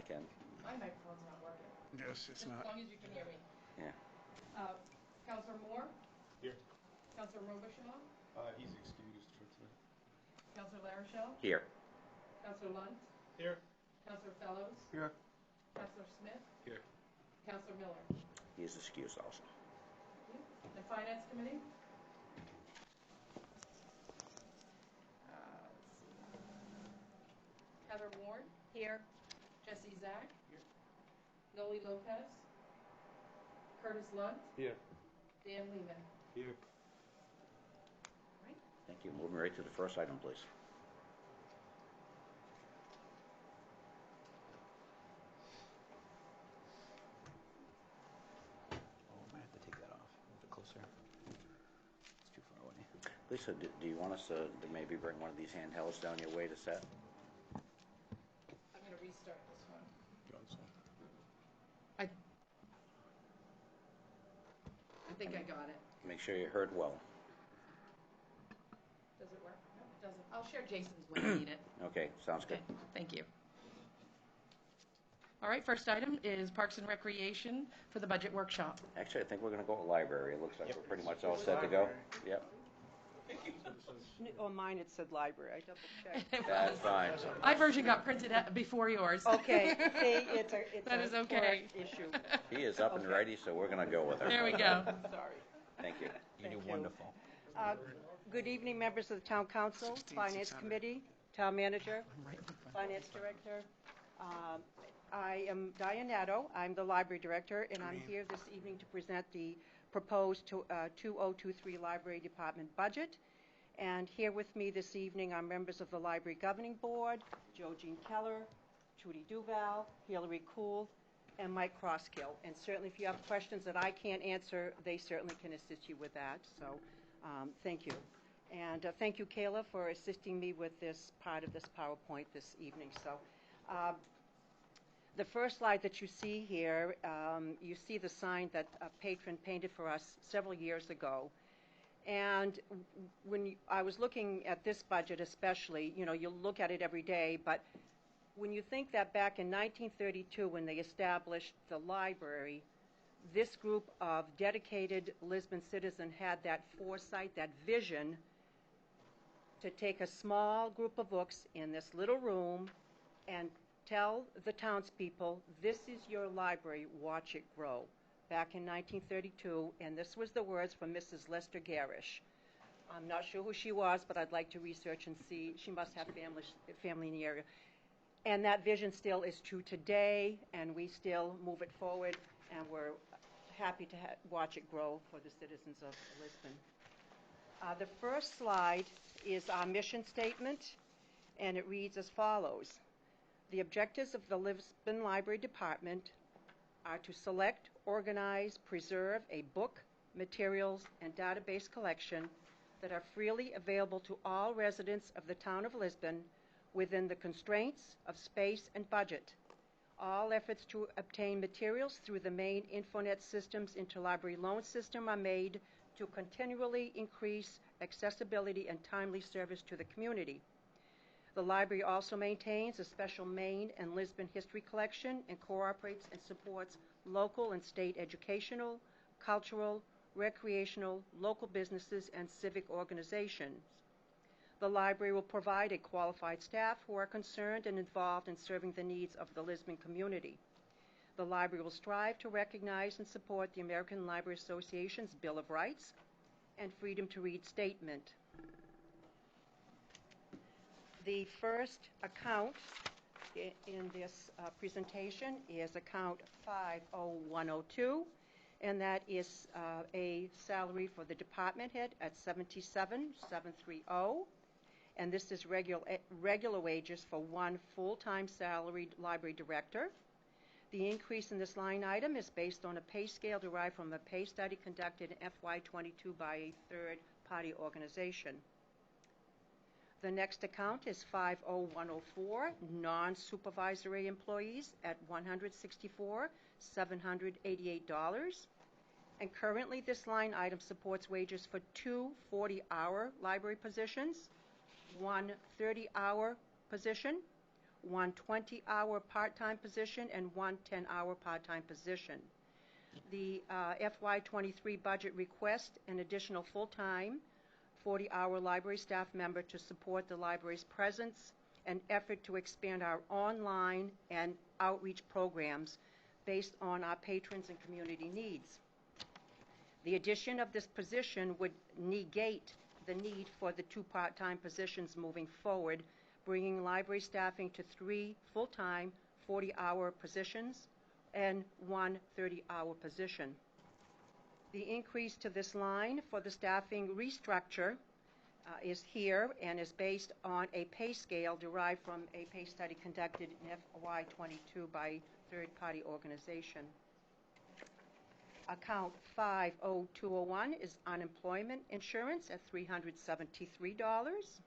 Ken. My microphone's not working. Yes, it's As not. long as you can hear me. Yeah. Councillor Moore? Here. Councillor Robichaud? He's excused for tonight. Councillor Larochelle? Here. Councillor Lunt? Here. Councillor Fellows? Here. Councillor Smith? Here. Councillor Miller? He's excused also. Thank you. The Finance Committee? Let's see. Heather Ward? Here. Jesse Zach? Here. Noli Lopez? Curtis Lunt? Here. Dan Lehman? Here. Right. Thank you. Moving right to the first item, please. Oh, I might have to take that off. Move it closer. It's too far away. Lisa, do you want us to maybe bring one of these handhelds down your way to set? I'm going to restart this one. Johnson. I think I got it. Make sure you heard well. Does it work? No, it doesn't. I'll share Jason's when I need it. Okay, sounds good. Okay, thank you. All right, first item is Parks and Recreation for the budget workshop. Actually, I think we're going to go with library. It looks like we're pretty much all set to go. Yep. On mine it said library, I double checked. That's fine. My version got printed out before yours. Okay, see, it's That is okay. issue. He is up and ready, so we're going to go with her. There we go. Sorry. Thank you. You do Thank you. wonderful. Good evening, members of the Town Council, 16, Finance 600. Committee, Town Manager, Finance Director. I am Diane Nadeau. I'm the Library Director, and I'm here this evening to present the proposed 2023 Library Department budget. And here with me this evening are members of the Library Governing Board, Joe Jean Keller, Trudy Duval, Hillary Kuhl, and Mike Crosskill. And certainly if you have questions that I can't answer, they certainly can assist you with that. So thank you. And thank you, Kayla, for assisting me with this part of this PowerPoint this evening. So the first slide that you see here, you see the sign that a patron painted for us several years ago. And when I was looking at this budget especially, you know, you look at it every day, but when you think that back in 1932 when they established the library, this group of dedicated Lisbon citizens had that foresight, that vision to take a small group of books in this little room and tell the townspeople, this is your library, watch it grow. Back in 1932, and this was the words from Mrs. Lester Garish. I'm not sure who she was, but I'd like to research and see. She must have family in the area. And that vision still is true today, and we still move it forward, and we're happy to watch it grow for the citizens of Lisbon. The first slide is our mission statement, and it reads as follows. The objectives of the Lisbon Library Department are to select, organize, preserve a book, materials, and database collection that are freely available to all residents of the town of Lisbon within the constraints of space and budget. All efforts to obtain materials through the main Infonet Systems interlibrary loan system are made to continually increase accessibility and timely service to the community. The library also maintains a special Maine and Lisbon history collection and cooperates and supports local and state educational, cultural, recreational, local businesses, and civic organizations. The library will provide a qualified staff who are concerned and involved in serving the needs of the Lisbon community. The library will strive to recognize and support the American Library Association's Bill of Rights and Freedom to Read statement. The first account in this presentation is account 50102, and that is a salary for the department head at $77,730, and this is regular wages for one full-time salaried library director. The increase in this line item is based on a pay scale derived from a pay study conducted in FY22 by a third-party organization. The next account is 50104, non-supervisory employees at $164,788. And currently this line item supports wages for two 40-hour library positions, one 30-hour position, one 20-hour part-time position, and one 10-hour part-time position. The FY23 budget requests an additional full-time 40-hour library staff member to support the library's presence and effort to expand our online and outreach programs based on our patrons and community needs. The addition of this position would negate the need for the 2 part-time positions moving forward, bringing library staffing to 3 full-time 40-hour positions and 1 30-hour position. The increase to this line for the staffing restructure is here and is based on a pay scale derived from a pay study conducted in FY22 by third-party organization. Account 50201 is unemployment insurance at $373.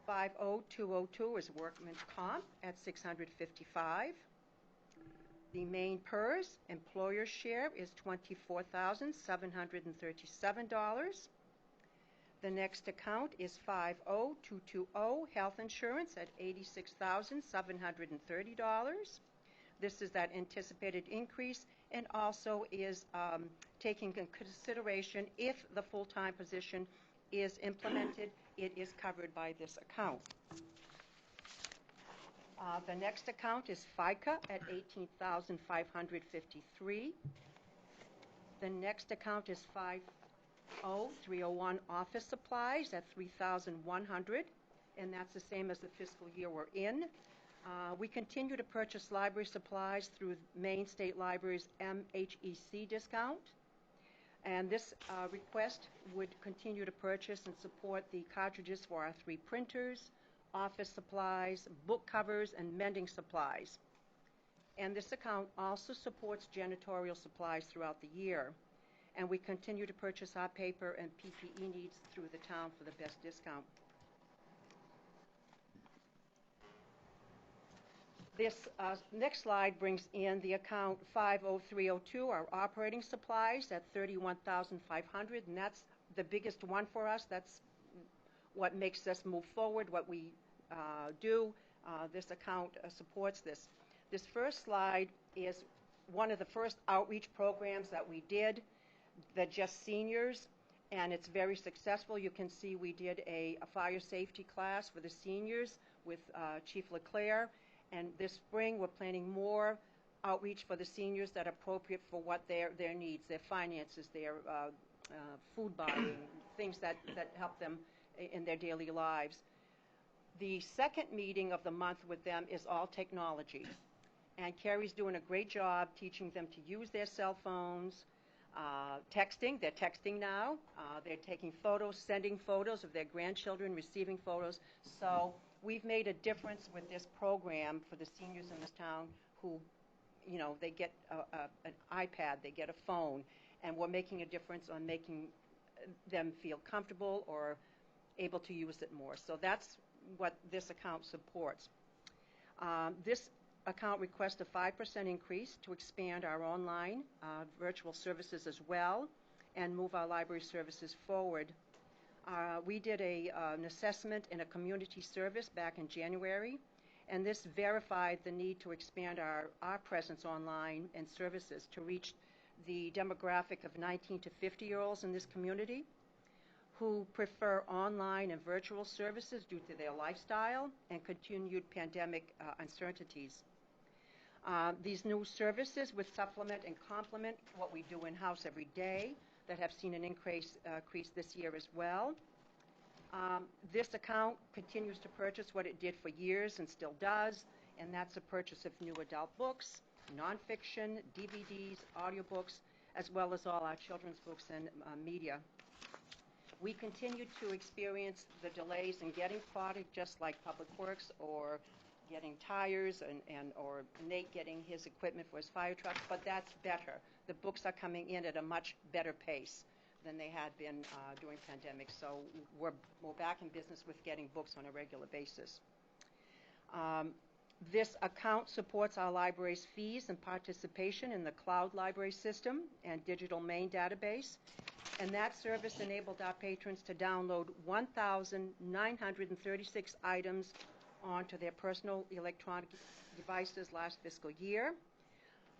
50202 is workman's comp at $655. The main PERS employer share is $24,737. The next account is 50220 health insurance at $86,730. This is that anticipated increase and also is taking into consideration if the full-time position is implemented, it is covered by this account. The next account is FICA at $18,553. The next account is 50301 office supplies at $3,100, and that's the same as the fiscal year we're in. We continue to purchase library supplies through Maine State Library's MHEC discount, and this request would continue to purchase and support the cartridges for our 3 printers, office supplies, book covers, and mending supplies. And this account also supports janitorial supplies throughout the year. And we continue to purchase our paper and PPE needs through the town for the best discount. This next slide brings in the account 50302, our operating supplies at $31,500, and that's the biggest one for us. That's what makes us move forward, what we do. This account supports this. This first slide is one of the first outreach programs that we did, the Just Seniors, and it's very successful. You can see we did a fire safety class for the seniors with Chief LeClaire, and this spring we're planning more outreach for the seniors that are appropriate for what their needs, their finances, their food buying, things that help them in their daily lives. The second meeting of the month with them is all technology, and Carrie's doing a great job teaching them to use their cell phones, texting. They're texting now. They're taking photos, sending photos of their grandchildren, receiving photos. So we've made a difference with this program for the seniors in this town who, you know, they get an iPad, they get a phone, and we're making a difference on making them feel comfortable or able to use it more. So that's what this account supports. This account requests a 5% increase to expand our online virtual services as well and move our library services forward. We did an assessment in a community service back in January, and this verified the need to expand our presence online and services to reach the demographic of 19 to 50-year-olds in this community who prefer online and virtual services due to their lifestyle and continued pandemic uncertainties. These new services would supplement and complement what we do in-house every day that have seen an increase this year as well. This account continues to purchase what it did for years and still does, and that's a purchase of new adult books, nonfiction, DVDs, audiobooks, as well as all our children's books and media. We continue to experience the delays in getting product, just like Public Works or getting tires or Nate getting his equipment for his fire truck, but that's better. The books are coming in at a much better pace than they had been during pandemic, so we're back in business with getting books on a regular basis. This account supports our library's fees and participation in the cloud library system and digital main database, and that service enabled our patrons to download 1,936 items onto their personal electronic devices last fiscal year.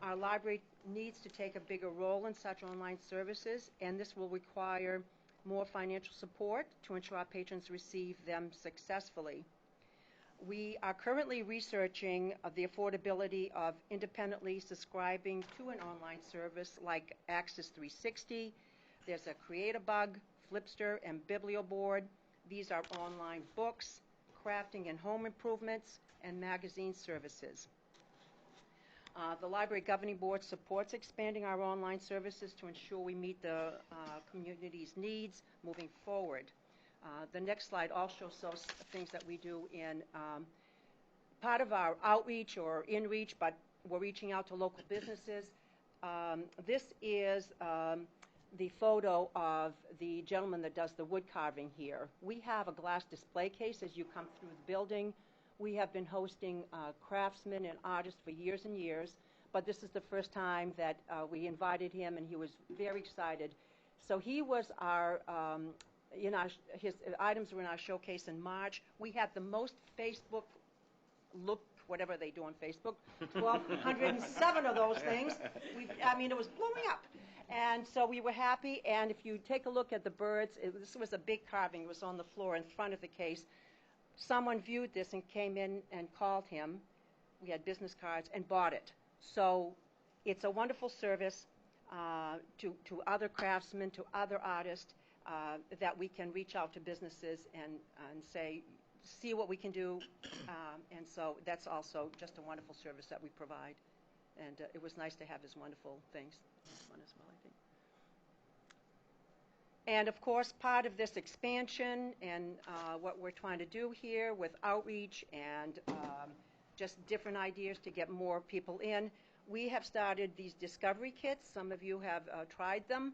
Our library needs to take a bigger role in such online services, and this will require more financial support to ensure our patrons receive them successfully. We are currently researching the affordability of independently subscribing to an online service like Access 360. There's a Create-A-Bug, Flipster, and Biblioboard. These are online books, crafting and home improvements, and magazine services. The Library Governing Board supports expanding our online services to ensure we meet the community's needs moving forward. The next slide also shows things that we do in part of our outreach or in-reach, but we're reaching out to local businesses. This is the photo of the gentleman that does the wood carving here. We have a glass display case as you come through the building. We have been hosting craftsmen and artists for years and years, but this is the first time that we invited him, and he was very excited. So he was his items were in our showcase in March. We had the most Facebook whatever they do on Facebook, 1,207 of those things. It was blowing up. And so we were happy, and if you take a look at the birds, this was a big carving. It was on the floor in front of the case. Someone viewed this and came in and called him. We had business cards and bought it. So it's a wonderful service to other craftsmen, to other artists, that we can reach out to businesses and say, see what we can do. And so that's also just a wonderful service that we provide. And it was nice to have his wonderful things. This one as well, I think. And of course, part of this expansion and what we're trying to do here with outreach and just different ideas to get more people in, we have started these discovery kits. Some of you have tried them.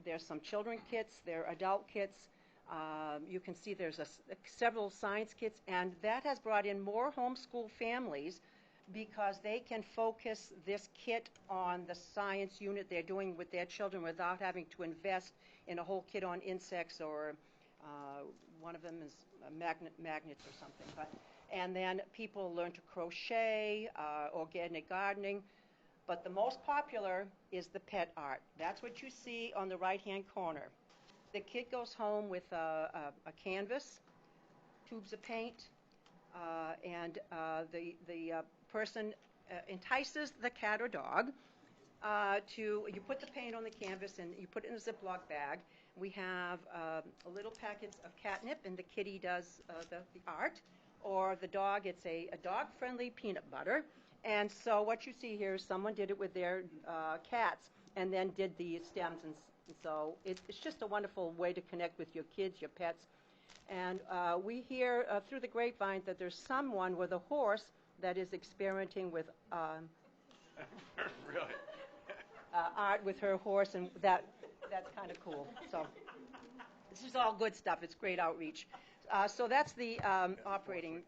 There's some children kits, there are adult kits. You can see there's several science kits, and that has brought in more homeschool families because they can focus this kit on the science unit they're doing with their children without having to invest in a whole kit on insects or one of them is magnets or something. And then people learn to crochet, organic gardening. But the most popular is the pet art. That's what you see on the right-hand corner. The kid goes home with a canvas, tubes of paint, and the person entices the cat or dog you put the paint on the canvas and you put it in a Ziploc bag. We have little packets of catnip, and the kitty does the art. Or the dog, it's a dog-friendly peanut butter. And so what you see here is someone did it with their cats and then did the stems. And so it's just a wonderful way to connect with your kids, your pets. And we hear through the grapevine that there's someone with a horse that is experimenting with Really? art with her horse, and that's kind of cool. So this is all good stuff. It's great outreach. So that's the operating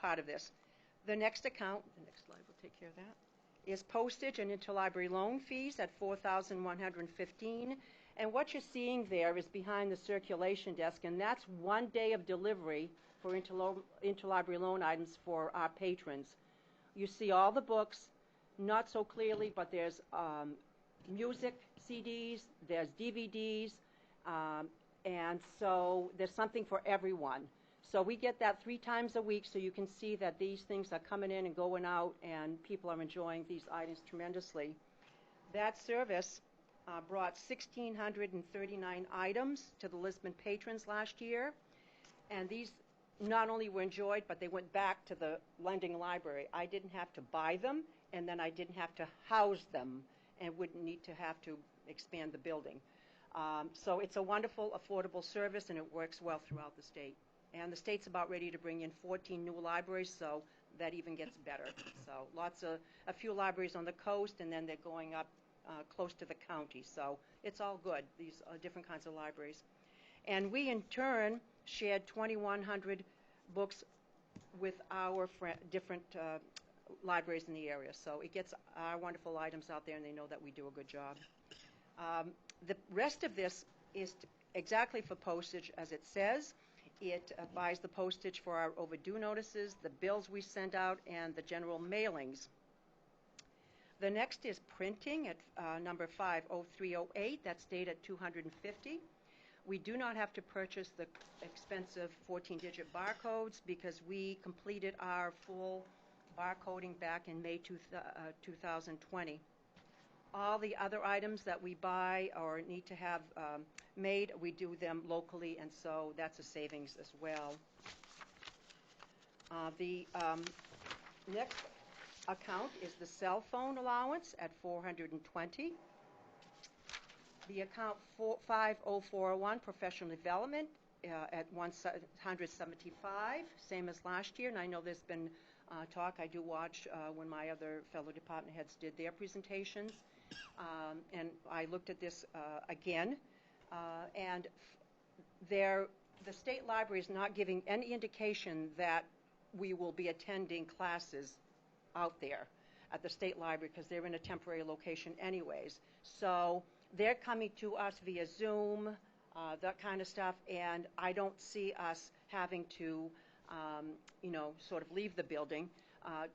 part of this. The next account, the next slide will take care of that, is postage and interlibrary loan fees at $4,115. And what you're seeing there is behind the circulation desk, and that's 1 day of delivery for interlibrary loan items for our patrons. You see all the books, not so clearly, but there's music CDs, there's DVDs, and so there's something for everyone. So we get that 3 times a week, so you can see that these things are coming in and going out, and people are enjoying these items tremendously. That service brought 1,639 items to the Livspin patrons last year, and these not only were enjoyed, but they went back to the lending library. I didn't have to buy them, and then I didn't have to house them, and wouldn't need to have to expand the building. So it's a wonderful, affordable service, and it works well throughout the state. And the state's about ready to bring in 14 new libraries, so that even gets better. So a few libraries on the coast, and then they're going up close to the county. So it's all good, these different kinds of libraries. And we, in turn, shared 2,100 books with our different libraries in the area. So it gets our wonderful items out there, and they know that we do a good job. The rest of this is exactly for postage, as it says. It buys the postage for our overdue notices, the bills we send out, and the general mailings. The next is printing at number 50308. That's dated at $250. We do not have to purchase the expensive 14-digit barcodes because we completed our full barcoding back in May 2020. All the other items that we buy or need to have made, we do them locally, and so that's a savings as well. The next account is the cell phone allowance at $420. The account 50401, professional development, at $175, same as last year. And I know there's been talk. I do watch when my other fellow department heads did their presentations. And I looked at this again. And the state library is not giving any indication that we will be attending classes out there at the state library because they're in a temporary location anyways. So they're coming to us via Zoom, that kind of stuff, and I don't see us having to, sort of leave the building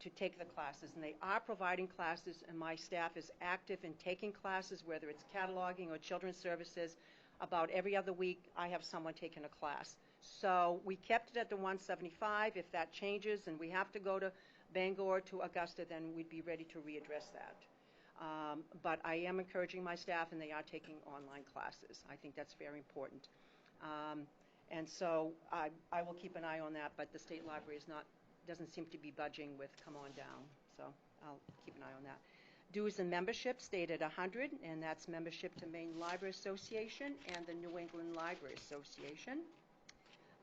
to take the classes. And they are providing classes, and my staff is active in taking classes, whether it's cataloging or children's services. About every other week, I have someone taking a class. So we kept it at the $175. If that changes and we have to go to Bangor to Augusta, then we'd be ready to readdress that. But I am encouraging my staff, and they are taking online classes. I think that's very important. And so I will keep an eye on that, but the state library doesn't seem to be budging with come on down. So I'll keep an eye on that. Dues and membership stayed at $100, and that's membership to Maine Library Association and the New England Library Association.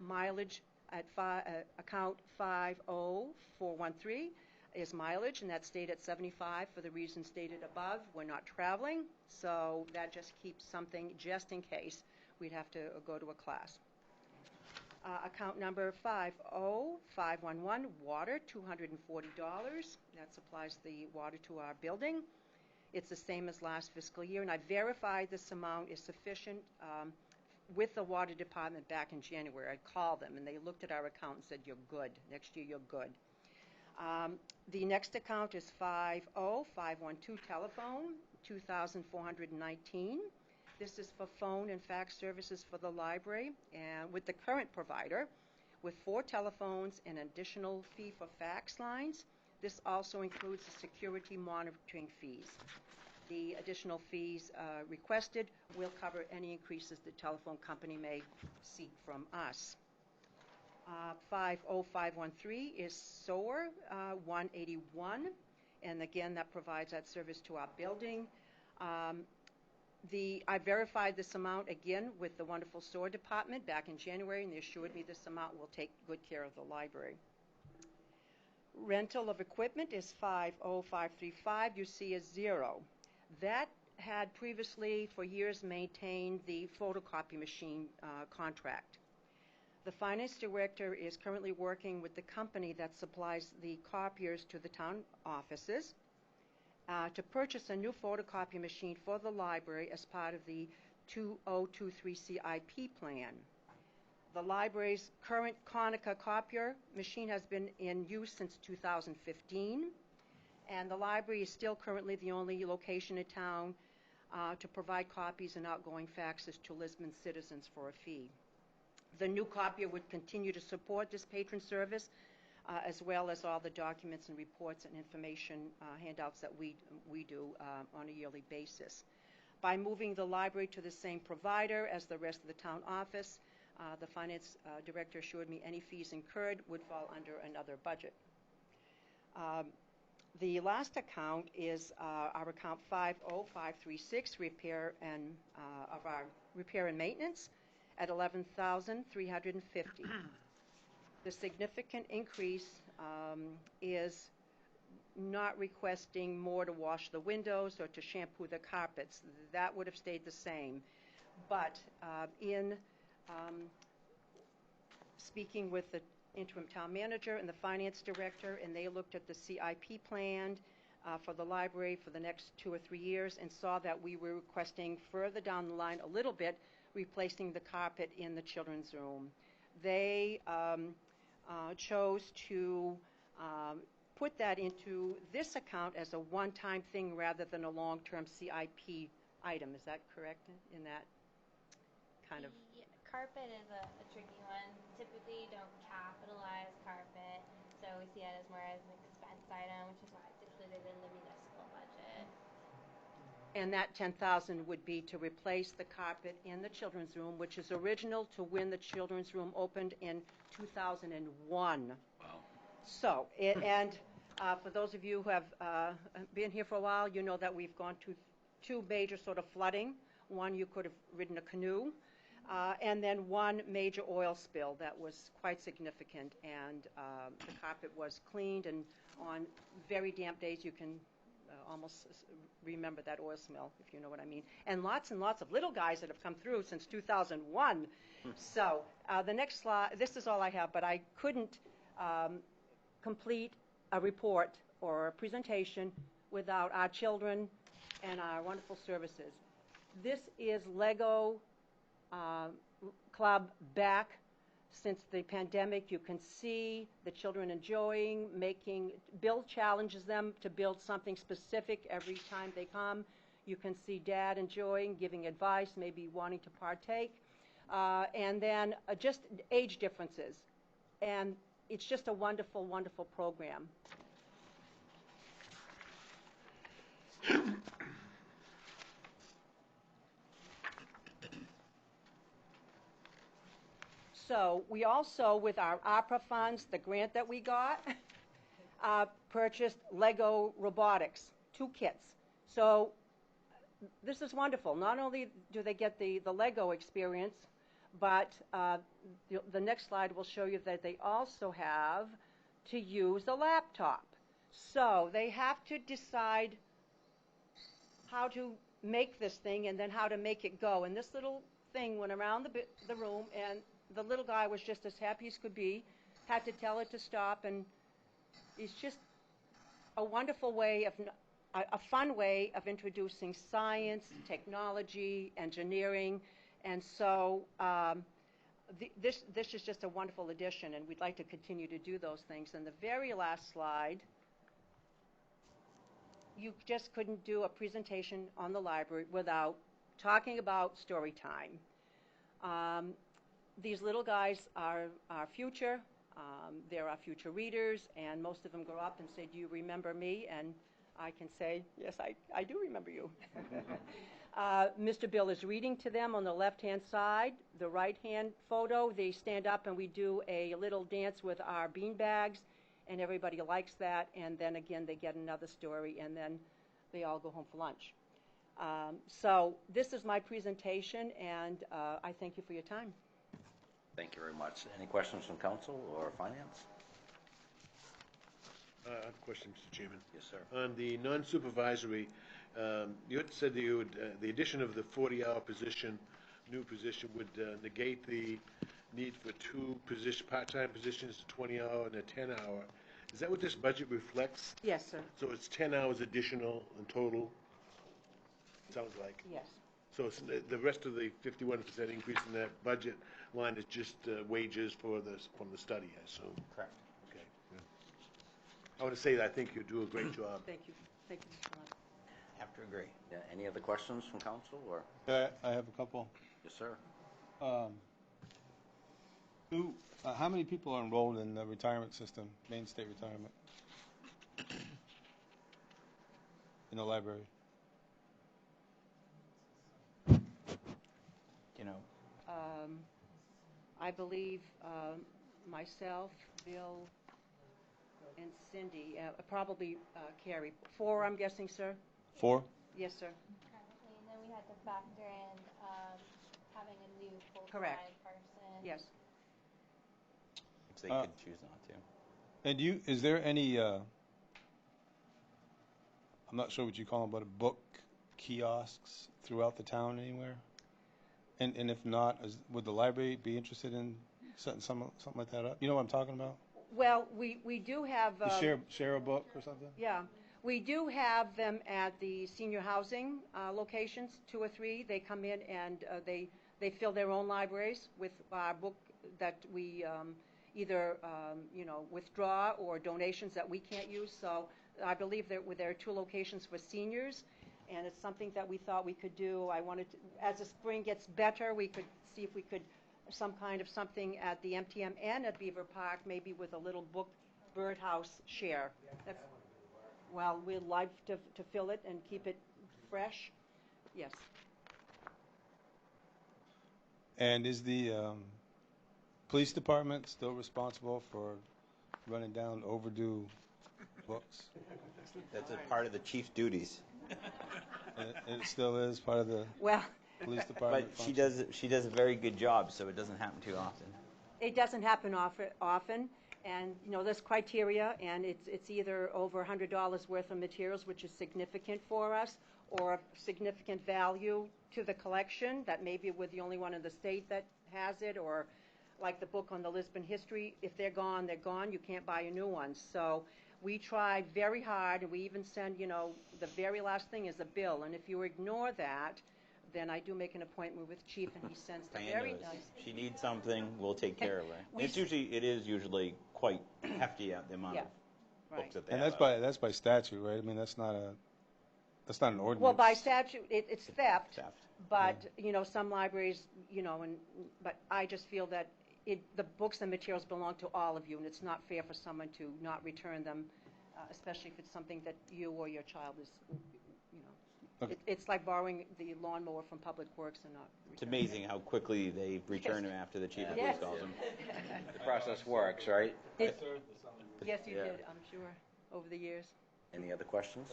Mileage at account 50413 is mileage, and that stayed at $75 for the reasons stated above. We're not traveling, so that just keeps something just in case we'd have to go to a class. Account number 50511, water, $240. That supplies the water to our building. It's the same as last fiscal year, and I verified this amount is sufficient with the water department back in January. I called them, and they looked at our account and said, you're good. Next year, you're good. The next account is 50512, telephone, $2,419. This is for phone and fax services for the library, and with the current provider, with 4 telephones and additional fee for fax lines. This also includes the security monitoring fees. The additional fees requested will cover any increases the telephone company may seek from us. 50513 is SOAR 181, and again that provides that service to our building. I verified this amount again with the wonderful SOAR department back in January, and they assured me this amount will take good care of the library. Rental of equipment is 50535. You see a 0. That had previously for years maintained the photocopy machine contract. The finance director is currently working with the company that supplies the copiers to the town offices to purchase a new photocopy machine for the library as part of the 2023 CIP plan. The library's current Konica copier machine has been in use since 2015, and the library is still currently the only location in town to provide copies and outgoing faxes to Lisbon citizens for a fee. The new copier would continue to support this patron service, as well as all the documents and reports and information handouts that we do on a yearly basis. By moving the library to the same provider as the rest of the town office, the finance director assured me any fees incurred would fall under another budget. The last account is our account 50536, repair and maintenance, at $11,350. The significant increase is not requesting more to wash the windows or to shampoo the carpets. That would have stayed the same. But in speaking with the interim town manager and the finance director, and they looked at the CIP plan for the library for the next 2 or 3 years and saw that we were requesting further down the line a little bit, replacing the carpet in the children's room. they chose to put that into this account as a one-time thing rather than a long-term CIP item. Is that correct in that kind of? The carpet is a tricky one. Typically, you don't capitalize carpet, so we see it as more as an expense item, which is why it's included in the municipal budget. And that 10,000 would be to replace the carpet in the children's room, which is original to when the children's room opened in 2001. Wow. So, for those of you who have been here for a while, you know that we've gone to two major sort of flooding. One, you could have ridden a canoe, and then one major oil spill that was quite significant, and the carpet was cleaned, and on very damp days you can almost remember that oil smell, if you know what I mean. And lots of little guys that have come through since 2001. So the next slide, this is all I have, but I couldn't complete a report or a presentation without our children and our wonderful services. This is Lego Club back since the pandemic. You can see the children enjoying Bill challenges them to build something specific every time they come. You can see Dad enjoying, giving advice, maybe wanting to partake, and then just age differences. And it's just a wonderful, wonderful program. So we also, with our ARPA funds, the grant that we got, purchased Lego Robotics, 2 kits. So this is wonderful. Not only do they get the Lego experience, but the next slide will show you that they also have to use a laptop. So they have to decide how to make this thing and then how to make it go. And this little thing went around the room, and the little guy was just as happy as could be, had to tell it to stop, and it's just a wonderful way a fun way of introducing science, technology, engineering, and so this is just a wonderful addition, and we'd like to continue to do those things. And the very last slide, you just couldn't do a presentation on the library without talking about story time. These little guys are our future. They're our future readers, and most of them grow up and say, "Do you remember me?" And I can say, "Yes, I do remember you." Mr. Bill is reading to them on the left-hand side. The right-hand photo, they stand up and we do a little dance with our bean bags, and everybody likes that. And then again, they get another story, and then they all go home for lunch. So this is my presentation, and I thank you for your time. Thank you very much. Any questions from council or finance? I have a question, Mr. Chairman. Yes, sir. On the non-supervisory, you had said that you would, the addition of the 40-hour position, new position, would negate the need for 2 part-time positions, a 20-hour and a 10-hour. Is that what this budget reflects? Yes, sir. So it's 10 hours additional in total? Sounds like. Yes. So it's the rest of the 51% increase in that budget line is just wages from the study, I assume? Correct. Okay. Yeah. I want to say that I think you do a great job. Thank you. Thank you, Mr. Lund. Have to agree. Yeah, any other questions from council or? I have a couple. Yes, sir. How many people are enrolled in the retirement system, Maine State Retirement, in the library? You know, I believe myself, Bill, and Cindy, probably Carrie. 4, I'm guessing, sir? 4? Yes, sir. Currently, and then we had to factor in having a new full-time Correct. person. Yes. if they could choose not to. And is there any, I'm not sure what you call them, but book kiosks throughout the town anywhere? And if not, would the library be interested in setting something like that up? You know what I'm talking about? Well, we do have... Share a book or something? Yeah. We do have them at the senior housing locations, 2 or 3. They come in and they fill their own libraries with book that we either, withdraw, or donations that we can't use. So I believe that there are 2 locations for seniors, and it's something that we thought we could do. I wanted to, as the spring gets better, we could see if we could, some kind of something at the MTM and at Beaver Park, maybe with a little book birdhouse share. That's, well, we'd like to fill it and keep it fresh. Yes. And is the police department still responsible for running down overdue books? That's a part of the chief's duties. It still is part of the Well, police department But function? she does a very good job, so it doesn't happen too often. it doesn't happen often, and, there's criteria, and it's either over $100 worth of materials, which is significant for us, or a significant value to the collection, that maybe we're the only one in the state that has it, or like the book on the Lisbon history, if they're gone, they're gone, you can't buy a new one. So we tried very hard, and we even send, the very last thing is a bill, and if you ignore that, then I do make an appointment with Chief, and he sends the Diane very knows. nice. She needs something, we'll take care of her. We It is usually quite hefty the amount Yeah, of right. books that they And have. that's by statute, right? I mean, that's not an ordinance. Well, by statute, it's theft, Theft. but, some libraries, but I just feel that the books and materials belong to all of you, and it's not fair for someone to not return them, especially if it's something that you or your child is, Okay. It's like borrowing the lawnmower from Public Works and not It's returning amazing how quickly they return them after the chief of police Yes. calls them. The process works, right? it. Yes, you Yeah. did, I'm sure, over the years. Any other questions?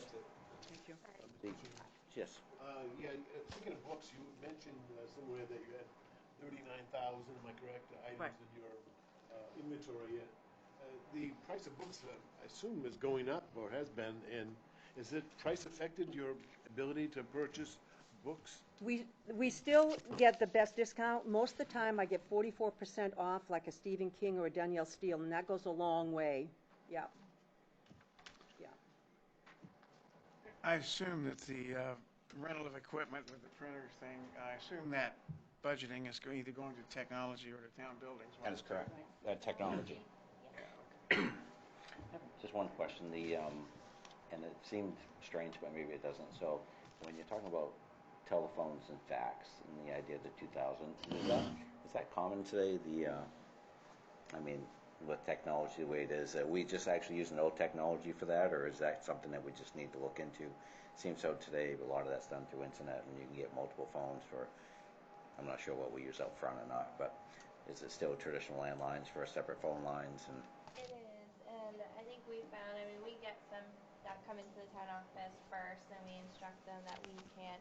Thank you. Yes. Speaking of books, you mentioned somewhere that you had 39,000, am I correct, items Right. in your inventory. The price of books, I assume, is going up, or has been, and has it price affected your ability to purchase books? We still get the best discount. Most of the time, I get 44% off, like a Stephen King or a Danielle Steele, and that goes a long way. Yeah. Yeah. I assume that the rental of equipment with the printer thing, I assume that budgeting is either going to technology or to town buildings. That is correct. Technology. Just one question, and it seemed strange, but maybe it doesn't. So when you're talking about telephones and fax and the idea of the 2000, is that common today? With technology the way it is, we just actually using old technology for that, or is that something that we just need to look into? Seems so today, but a lot of that's done through internet, and you can get multiple phones for, I'm not sure what we use up front or not, but is it still traditional landlines for separate phone lines? And It is, and I think we found, we get some that come into the town office first, and we instruct them that we can't,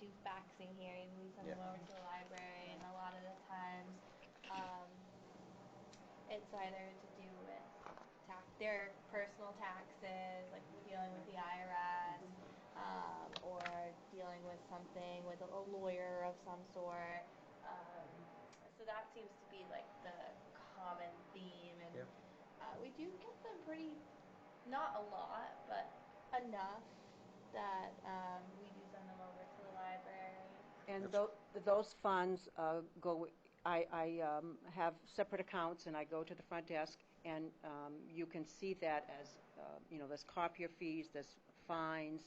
do faxing here, and we send them over to the library, and a lot of the times, it's either to do with their personal taxes, like dealing with the IRS, or dealing with something with a lawyer of some sort. So that seems to be like the common theme, and we do get them pretty, not a lot, but enough that we do send them over to the library. And those funds go, I have separate accounts, and I go to the front desk, and you can see that as, there's copier fees, there's fines,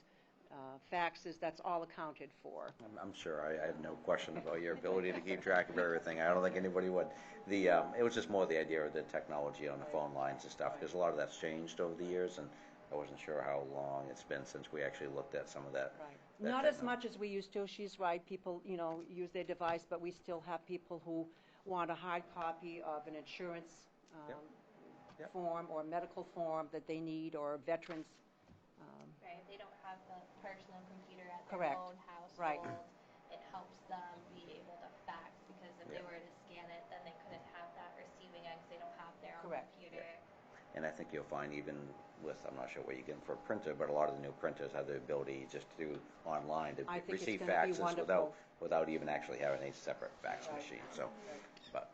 faxes, that's all accounted for. I'm sure I have no question about your ability to keep track of everything. I don't think anybody would. It was just more the idea of the technology on the phone lines and stuff, because a lot of that's changed over the years, and I wasn't sure how long it's been since we actually looked at some of that. Right. that Not as technology. much as we used to. She's right. People, use their device, but we still have people who want a hard copy of an insurance Yep. form or medical form that they need, or veterans. Right, they don't have the personal computer at Correct. their own household. Right. It helps them be able to fax, because if they were to scan it, then they couldn't have that receiving end, because they don't have their own Correct. computer. And I think you'll find even with, I'm not sure what you get for a printer, but a lot of the new printers have the ability just to do online to I think it's receive gonna be faxes wonderful. without even actually having a separate fax machine. So, but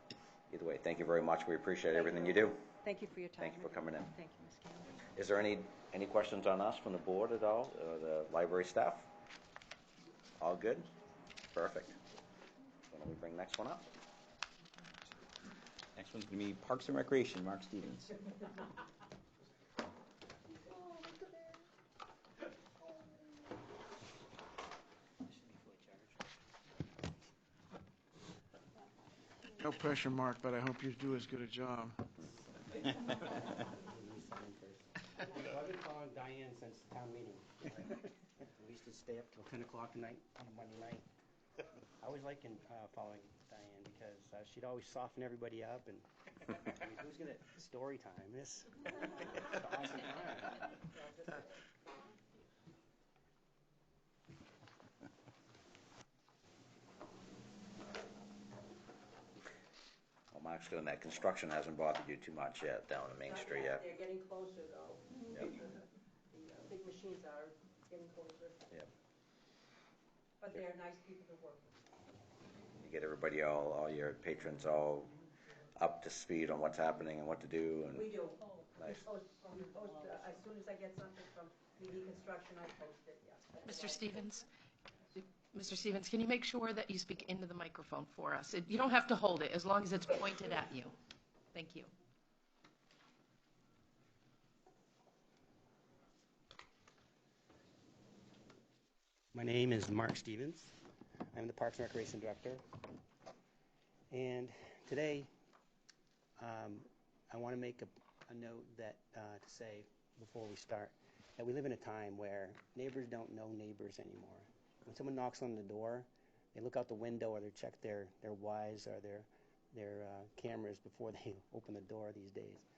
either way, thank you very much. We appreciate everything you do. Thank you for your time. Thank you for coming in. Thank you, Ms. Campbell. Is there any questions on us from the board at all, or the library staff? All good? Perfect. Why don't we bring the next one up? Next one's going to be Parks and Recreation, Mark Stevens. No pressure, Mark, but I hope you do as good a job. Well, I've been following Diane since town meeting. We used to stay up till 10 o'clock at night on Monday night. I always liked following Diane because she'd always soften everybody up and I mean, who's going to story time? This awesome time. Well, Mark's doing that. Construction hasn't bothered you too much yet down on Main Street yet. They're getting closer, though. Yep. The big machines are getting closer. Yep. But they're nice people to work with. You get everybody, all your patrons all up to speed on what's happening and what to do. And We do. Nice. We post, as soon as I get something from BD Construction, I post it, yeah. Mr. Stevens, can you make sure that you speak into the microphone for us? You don't have to hold it, as long as it's pointed at you. Thank you. My name is Mark Stevens. I'm the Parks and Recreation Director. And today, I want to make a note that to say before we start that we live in a time where neighbors don't know neighbors anymore. When someone knocks on the door, they look out the window or they check their Ys or their cameras before they open the door these days.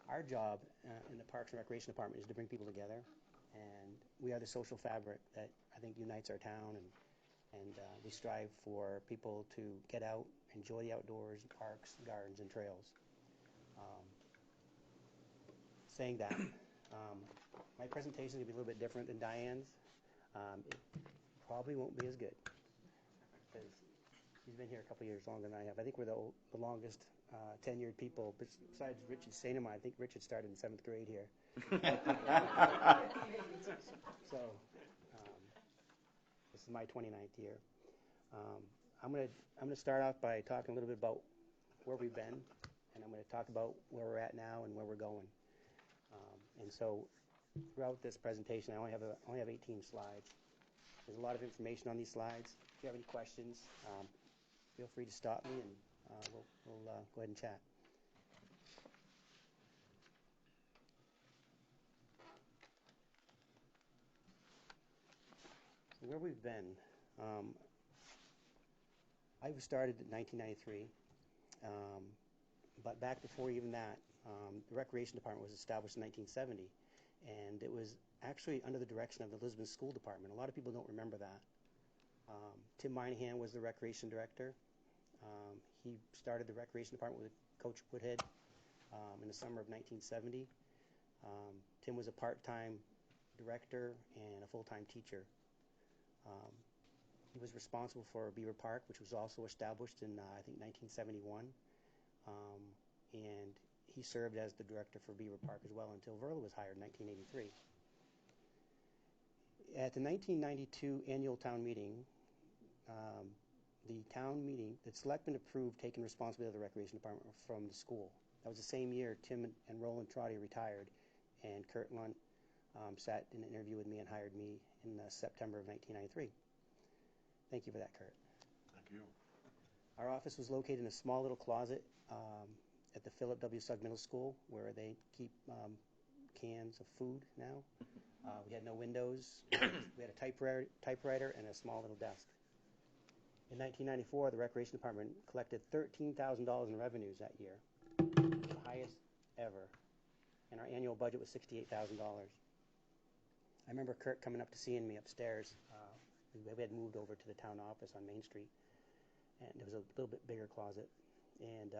Our job in the Parks and Recreation Department is to bring people together, and we are the social fabric that I think unites our town, and we strive for people to get out, enjoy the outdoors, parks, gardens, and trails. Saying that, my presentation is going to be a little bit different than Diane's. It probably won't be as good because she's been here a couple years longer than I have. I think we're the longest tenured people besides Richard Sainema. I think Richard started in 7th grade here. So this is my 29th year. I'm gonna start off by talking a little bit about where we've been, and I'm going to talk about where we're at now and where we're going. And so throughout this presentation, I only have 18 slides. There's a lot of information on these slides. If you have any questions, feel free to stop me, and we'll go ahead and chat. So where we've been, I started in 1993, but back before even that, the Recreation Department was established in 1970, and it was actually under the direction of the Lisbon School Department. A lot of people don't remember that. Tim Moynihan was the Recreation Director. He started the Recreation Department with Coach Woodhead in the summer of 1970. Tim was a part-time director and a full-time teacher. He was responsible for Beaver Park, which was also established in, I think, 1971. And he served as the director for Beaver Park as well until Verla was hired in 1983. At the 1992 annual town meeting, the selectmen approved taking responsibility of the Recreation Department from the school. That was the same year Tim and Roland Trotty retired, and Kurt Lunt sat in an interview with me and hired me in September of 1993. Thank you for that, Kurt. Thank you. Our office was located in a small little closet at the Philip W. Sugg Middle School, where they keep cans of food now. We had no windows. We had a typewriter and a small little desk. In 1994, the Recreation Department collected $13,000 in revenues that year, the highest ever, and our annual budget was $68,000. I remember Kurt coming up to seeing me upstairs. We had moved over to the town office on Main Street, and there was a little bit bigger closet. And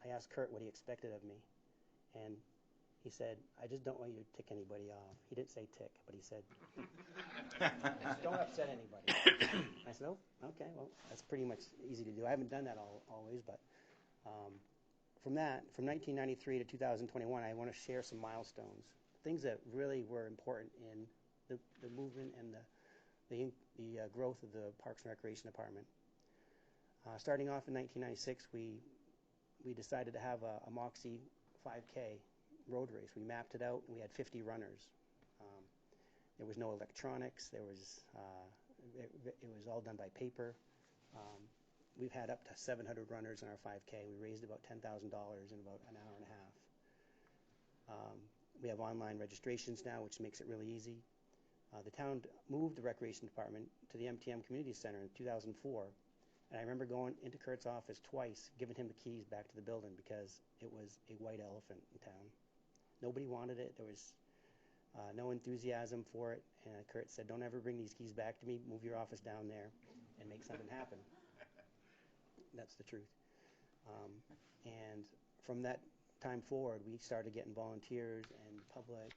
I asked Kurt what he expected of me, and he said, "I just don't want you to tick anybody off." He didn't say tick, but he said, "Just don't upset anybody." I said, "Oh, okay, well, that's pretty much easy to do." I haven't done that always, but from 1993 to 2021, I want to share some milestones, things that really were important in the movement and the growth of the Parks and Recreation Department. Starting off in 1996, we we decided to have a Moxie 5K road race. We mapped it out, and we had 50 runners. There was no electronics. There was it was all done by paper. We've had up to 700 runners in our 5K. We raised about $10,000 in about an hour and a half. We have online registrations now, which makes it really easy. The town moved the recreation department to the MTM Community Center in 2004. And I remember going into Kurt's office twice, giving him the keys back to the building because it was a white elephant in town. Nobody wanted it. There was no enthusiasm for it. And Kurt said, don't ever bring these keys back to me. Move your office down there and make something happen. That's the truth. And from that time forward, we started getting volunteers and public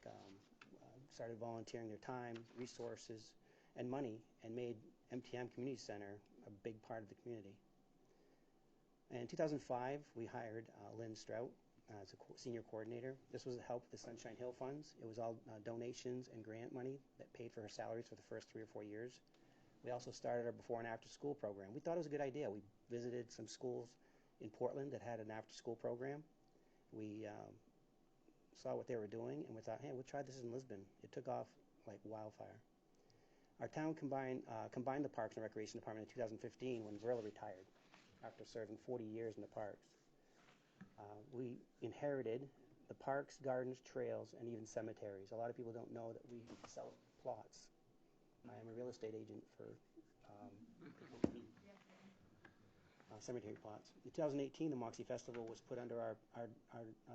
started volunteering their time, resources, and money, and made MTM Community Center a big part of the community. In 2005, we hired Lynn Strout as a senior coordinator. This was to help the Sunshine Hill funds. It was all donations and grant money that paid for her salaries for the first 3 or 4 years. We also started our before and after school program. We thought it was a good idea. We visited some schools in Portland that had an after school program. We saw what they were doing, and we thought, hey, we'll try this in Lisbon. It took off like wildfire. Our town combined the Parks and Recreation Department in 2015 when Verla retired after serving 40 years in the parks. We inherited the parks, gardens, trails, and even cemeteries. A lot of people don't know that we sell plots. I am a real estate agent for cemetery plots. In 2018, the Moxie Festival was put under our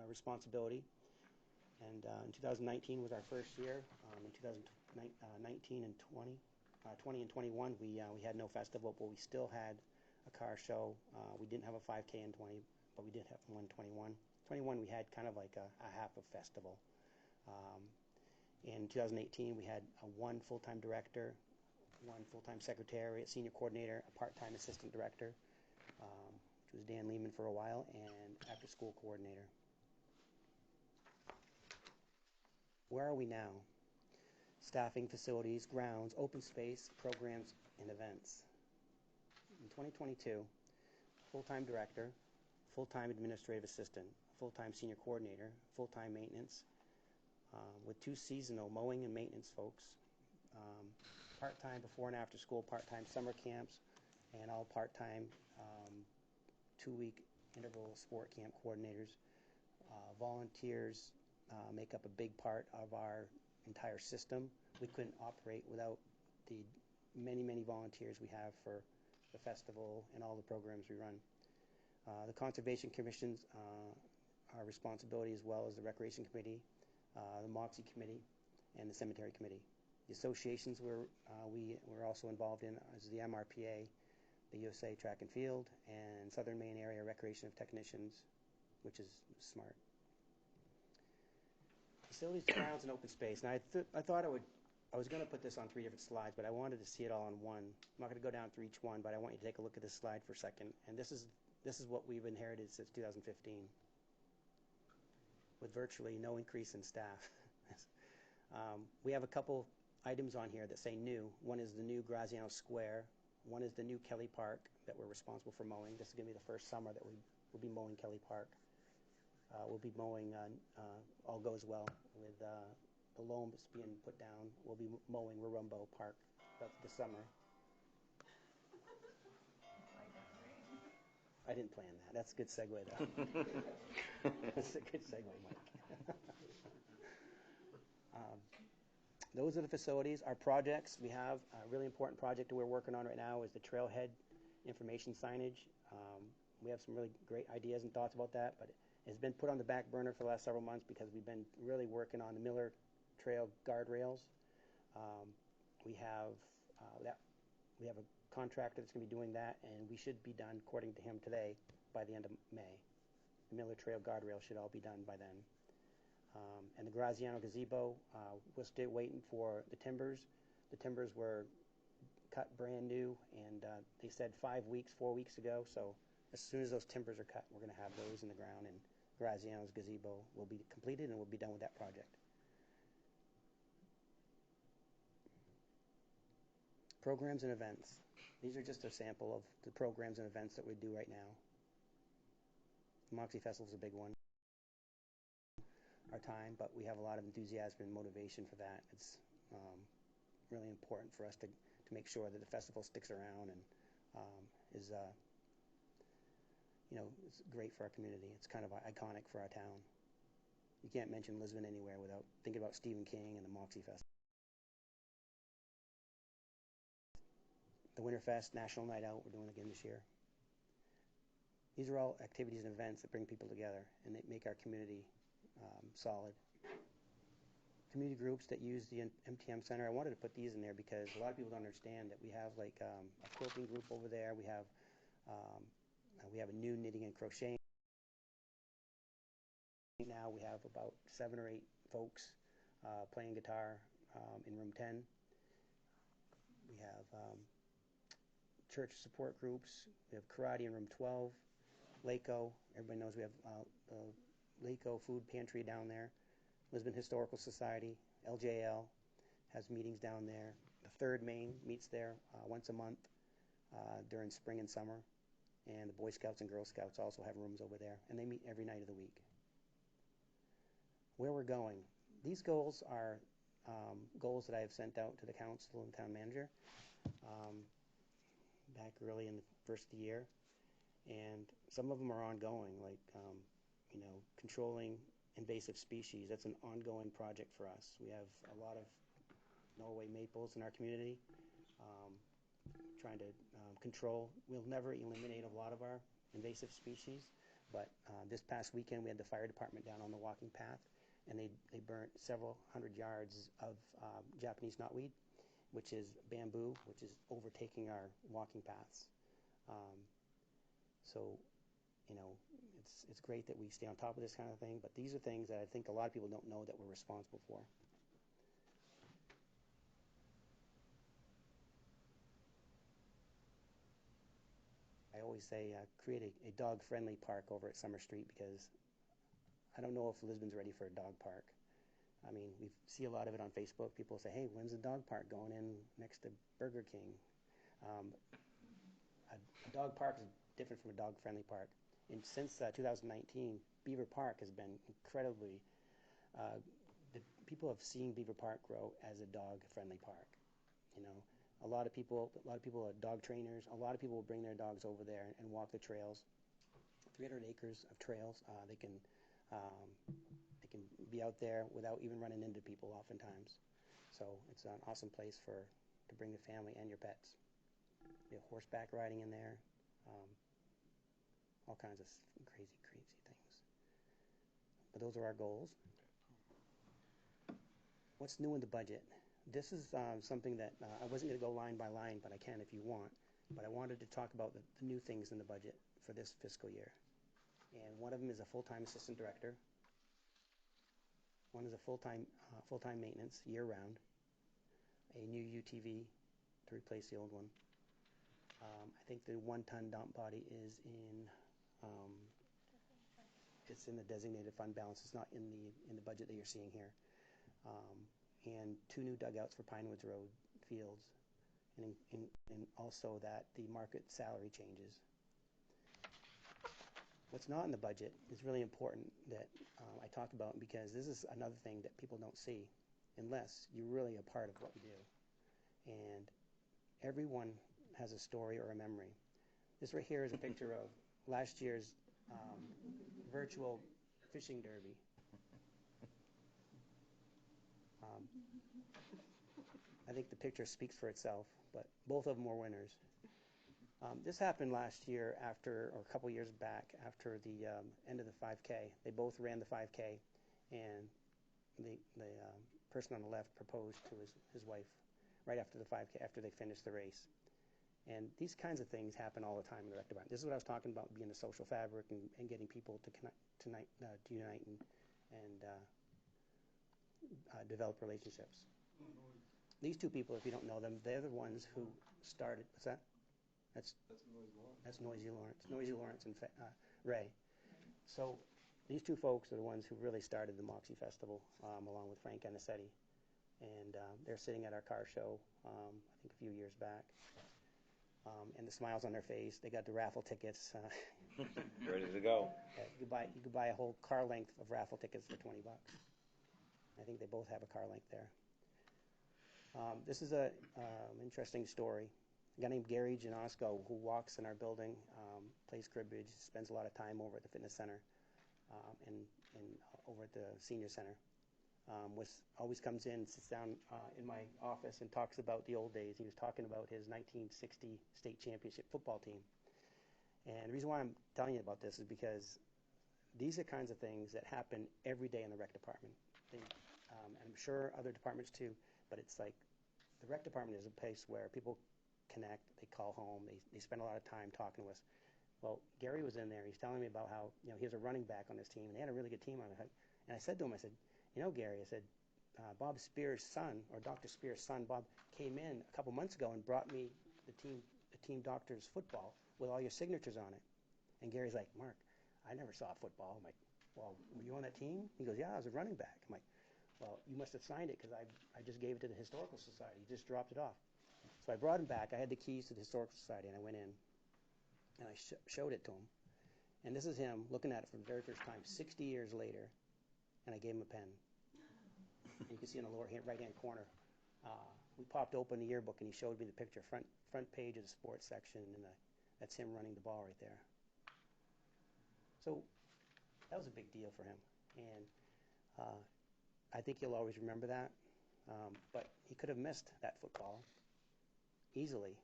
responsibility. And in 2019 was our first year. In 2019 and 20 and 21, we had no festival, but we still had a car show. We didn't have a 5K in 20, but we did have one in 21. 21, we had kind of like a half a festival. In 2018, we had one full-time director, one full-time secretary, a senior coordinator, a part-time assistant director, which was Dan Lehman for a while, and after-school coordinator. Where are we now? Staffing, facilities, grounds, open space, programs, and events. In 2022, full-time director, full-time administrative assistant, full-time senior coordinator, full-time maintenance, with 2 seasonal mowing and maintenance folks, part-time before and after school, part-time summer camps, and all part-time 2-week interval sport camp coordinators. Volunteers make up a big part of our entire system. We couldn't operate without the many, many volunteers we have for the festival and all the programs we run. The Conservation Commission's our responsibility, as well as the Recreation Committee, the Moxie Committee, and the Cemetery Committee. The associations we're also involved in is the MRPA, the USA Track and Field, and Southern Maine Area Recreation of Technicians, which is smart. Facilities, grounds, and open space. Now, I thought I was going to put this on 3 different slides, but I wanted to see it all in one. I'm not going to go down through each one, but I want you to take a look at this slide for a second. And this is what we've inherited since 2015, with virtually no increase in staff. We have a couple items on here that say new. One is the new Graziano Square. One is the new Kelly Park that we're responsible for mowing. This is going to be the first summer that we'll be mowing Kelly Park. We'll be mowing, all goes well, with the loam that's being put down. We'll be mowing Warumbo Park this summer. I didn't plan that. That's a good segue, though. That's a good segue, Mike. Those are the facilities. Our projects, we have a really important project that we're working on right now is the Trailhead information signage. We have some really great ideas and thoughts about that, but it's been put on the back burner for the last several months because we've been really working on the Miller Trail guardrails. We have a contractor that's going to be doing that, and we should be done, according to him today, by the end of May. The Miller Trail guardrail should all be done by then. And the Graziano gazebo, we're still waiting for the timbers. The timbers were cut brand new, and they said 4 weeks ago. So as soon as those timbers are cut, we're going to have those in the ground, and Graziano's gazebo will be completed, and we'll be done with that project. Programs and events. These are just a sample of the programs and events that we do right now. The Moxie Festival is a big one. Our time, but we have a lot of enthusiasm and motivation for that. It's really important for us to make sure that the festival sticks around and is it's great for our community. It's kind of iconic for our town. You can't mention Lisbon anywhere without thinking about Stephen King and the Moxie Fest. The Winterfest National Night Out we're doing again this year. These are all activities and events that bring people together and they make our community solid. Community groups that use the MTM Center, I wanted to put these in there because a lot of people don't understand that we have like a quilting group over there. We have a new knitting and crocheting. Now we have about 7 or 8 folks playing guitar in room 10. We have church support groups. We have karate in room 12. LACO, everybody knows we have the LACO food pantry down there. Lisbon Historical Society, LJL, has meetings down there. The 3rd Main meets there once a month during spring and summer. And the Boy Scouts and Girl Scouts also have rooms over there. And they meet every night of the week. Where we're going. These goals are goals that I have sent out to the council and town manager back early in the first of the year. And some of them are ongoing, like, controlling invasive species. That's an ongoing project for us. We have a lot of Norway maples in our community. Trying to control. We'll never eliminate a lot of our invasive species, but this past weekend we had the fire department down on the walking path, and they burnt several hundred yards of Japanese knotweed, which is bamboo, which is overtaking our walking paths. So, it's great that we stay on top of this kind of thing, but these are things that I think a lot of people don't know that we're responsible for. I always say create a dog-friendly park over at Summer Street because I don't know if Lisbon's ready for a dog park. I mean, we see a lot of it on Facebook. People say, hey, when's the dog park going in next to Burger King? A dog park is different from a dog-friendly park. And since 2019, Beaver Park has been incredibly, people have seen Beaver Park grow as a dog-friendly park. A lot of people are dog trainers. A lot of people will bring their dogs over there and walk the trails. 300 acres of trails. They can be out there without even running into people oftentimes. So it's an awesome place to bring the family and your pets. We have horseback riding in there. All kinds of crazy things. But those are our goals. What's new in the budget? This is something that I wasn't going to go line by line, but I can if you want. But I wanted to talk about the new things in the budget for this fiscal year. And one of them is a full-time assistant director. One is a full-time maintenance year-round. A new UTV to replace the old one. I think the 1-ton dump body is it's in the designated fund balance. It's not in the budget that you're seeing here. And 2 new dugouts for Pinewoods Road fields, and also that the market salary changes. What's not in the budget is really important that I talk about because this is another thing that people don't see unless you're really a part of what we do. And everyone has a story or a memory. This right here is a picture of last year's virtual fishing derby. I think the picture speaks for itself, but both of them were winners. This happened last year or a couple years back after the end of the 5K. They both ran the 5K, and the person on the left proposed to his wife right after the 5K, after they finished the race. And these kinds of things happen all the time in the rec department. This is what I was talking about, being a social fabric and getting people to unite and develop relationships. These 2 people, if you don't know them, they're the ones who started. What's that? That's Noisy Lawrence. Noisy Lawrence and Ray. So these 2 folks are the ones who really started the Moxie Festival, along with Frank Anicetti. And they're sitting at our car show, I think a few years back. and the smiles on their face. They got the raffle tickets. Ready to go. You could buy a whole car length of raffle tickets for $20. I think they both have a car length there. This is a interesting story. A guy named Gary Janosko, who walks in our building, plays cribbage, spends a lot of time over at the fitness center and over at the senior center. Always comes in, sits down in my office and talks about the old days. He was talking about his 1960 state championship football team. And the reason why I'm telling you about this is because these are kinds of things that happen every day in the rec department. I'm sure other departments too, but it's like the rec department is a place where people connect, they call home, they spend a lot of time talking to us. Well, Gary was in there, he's telling me about how, he was a running back on this team, and they had a really good team on it. And I said to him, I said, Gary, I said, Bob Spear's son, or Dr. Spear's son, Bob, came in a couple months ago and brought me the team doctor's football with all your signatures on it. And Gary's like, Mark, I never saw football. I'm like, well, were you on that team? He goes, yeah, I was a running back. I'm like, well, you must have signed it because I just gave it to the Historical Society. He just dropped it off. So I brought him back. I had the keys to the Historical Society, and I went in, and I showed it to him. And this is him looking at it for the very first time 60 years later, and I gave him a pen. And you can see in the lower right-hand corner, we popped open the yearbook, and he showed me the picture, front page of the sports section, and that's him running the ball right there. So that was a big deal for him, and I think he'll always remember that. But he could have missed that football easily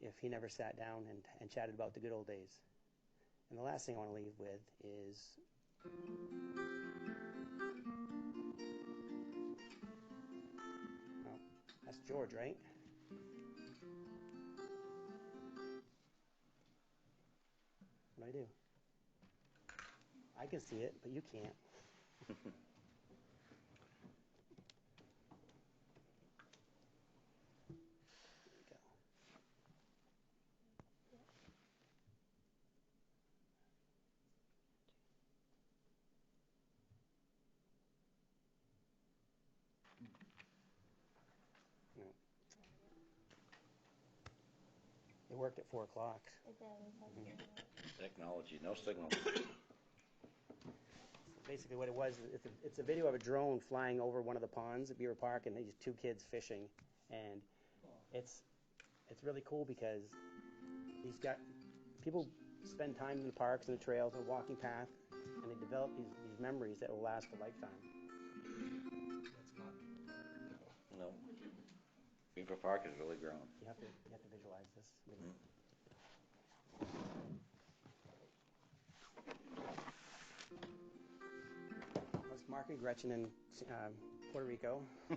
if he never sat down and chatted about the good old days. And the last thing I want to leave with is that's George, right? What do? I can see it, but you can't. It worked at 4 o'clock. It did. Technology, no signal. Basically what it was, it's a video of a drone flying over one of the ponds at Beaver Park, and these 2 kids fishing. And it's really cool because people spend time in the parks and the trails and the walking path, and they develop these memories that will last a lifetime. No. Beaver Park has really grown. You have to visualize this. That's Mark and Gretchen in Puerto Rico. I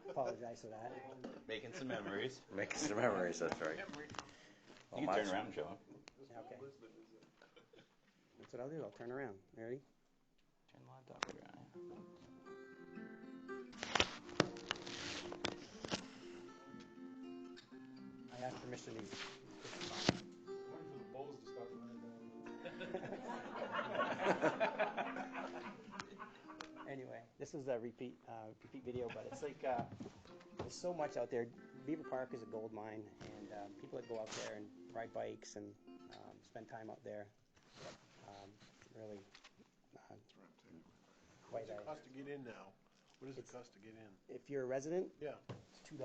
apologize for that. Making some memories. Making some memories, that's right. You can turn around and show them. Okay. That's what I'll do. I'll turn around. Ready? Turn the laptop around. I asked permission to use Anyway, this is a repeat video, but it's like there's so much out there. Beaver Park is a gold mine, and people that go out there and ride bikes and spend time out there really What's it cost to get in now? What does it cost to get in? If you're a resident, Yeah, it's $2.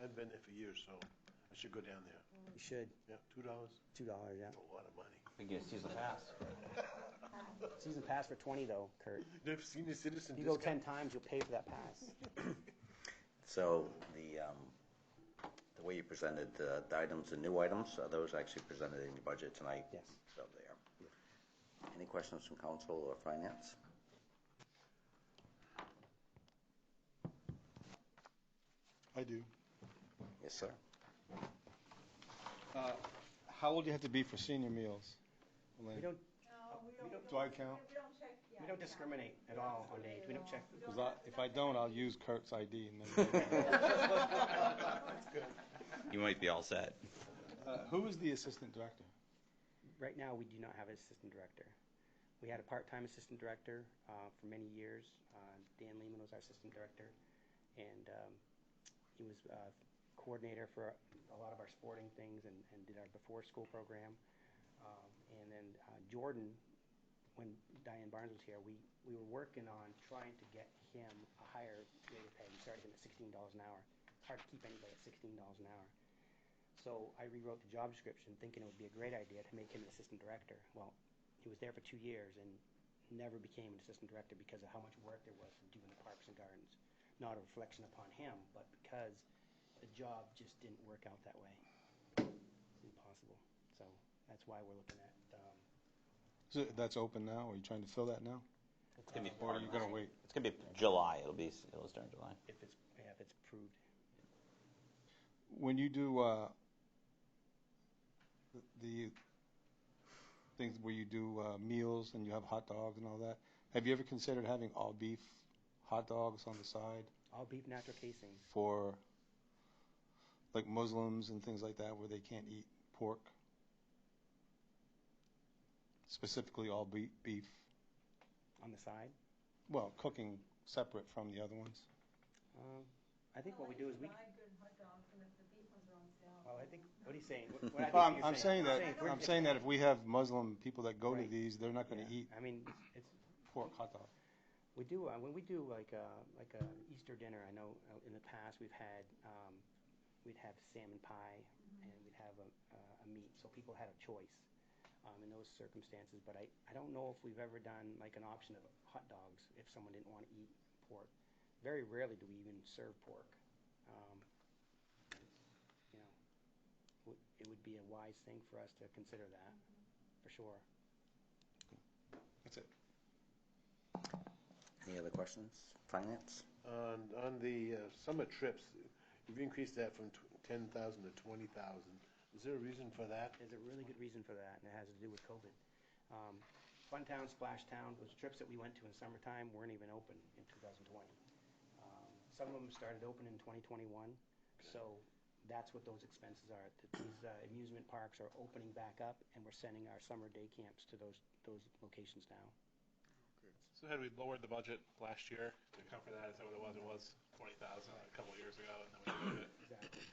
I've been there for years, so I should go down there. You should. Yeah, $2? $2, yeah. That's a lot of money. We get a season pass. Season pass for $20 though, Kurt. The senior citizen If you go discount. 10 times, you'll pay for that pass. So the way you presented the items, the new items, are those actually presented in your budget tonight? Yes. So they are. Any questions from council or finance? I do. Yes, sir. How old do you have to be for senior meals? Elaine? We don't Do I count? we don't discriminate at all on age. We don't check. Because if I don't, I'll use Kurt's ID. And then You might be all set. who is the assistant director? Right now, we do not have an assistant director. We had a part-time assistant director for many years. Dan Lehman was our assistant director, and he was coordinator for a lot of our sporting things and did our before-school program. And then Jordan, when Diane Barnes was here, we were working on trying to get him a higher rate of pay. We started him at $16 an hour. It's hard to keep anybody at $16 an hour. So I rewrote the job description thinking it would be a great idea to make him an assistant director. Well, he was there for 2 years and never became an assistant director because of how much work there was to do in the parks and gardens. Not a reflection upon him, but because the job just didn't work out that way. It's impossible. So that's why we're looking at. So that's open now? Are you trying to fill that now? It's gonna be. Or are you going to wait? It's gonna be July. It'll start in July. If it's approved. When you do the things where you do meals and you have hot dogs and all that, have you ever considered having all beef hot dogs on the side All beef natural casing. for like Muslims and things like that where they can't eat pork? Specifically all beef. On the side? Well, cooking separate from the other ones. I think what we do is we. Oh, I think what he's saying. Well, I'm saying that if we have Muslim people that go to Right. these, they're not going to eat I mean, it's pork hot dog. we do when we do like a Easter dinner. I know in the past we'd have salmon pie and we'd have a meat, so people had a choice in those circumstances. But I don't know if we've ever done like an option of hot dogs if someone didn't want to eat pork. Very rarely do we even serve pork. It would be a wise thing for us to consider that, for sure. That's it. Any other questions? Finance? On the summer trips, you've increased that from 10,000 to 20,000. Is there a reason for that? There's a really good reason for that, and it has to do with COVID. Fun Town, Splash Town, those trips that we went to in summertime weren't even open in 2020. Some of them started open in 2021, so that's what those expenses are. These amusement parks are opening back up, and we're sending our summer day camps to those locations now. So had we lowered the budget last year to account for that? Is that what it was? It was 20,000 a couple of years ago, and then we moved it. Exactly.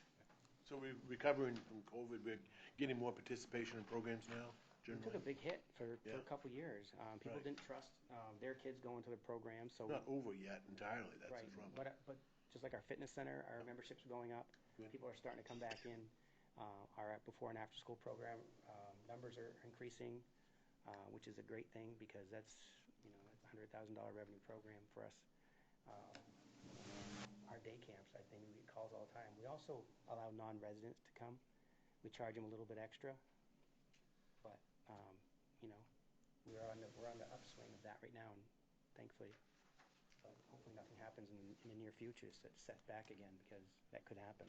So we're recovering from COVID. We're getting more participation in programs now. We took a big hit for a couple years. People Right. didn't trust their kids going to the program, so Not over yet entirely. That's right. the trouble. But just like our fitness center, our memberships are going up. Good. People are starting to come back in. Our before and after school program numbers are increasing, which is a great thing because that's a $100,000 revenue program for us. Our day camps, I think we get calls all the time. We also allow non-residents to come. We charge them a little bit extra, but we're on the upswing of that right now, and thankfully. But hopefully nothing happens in the near future to set back again because that could happen.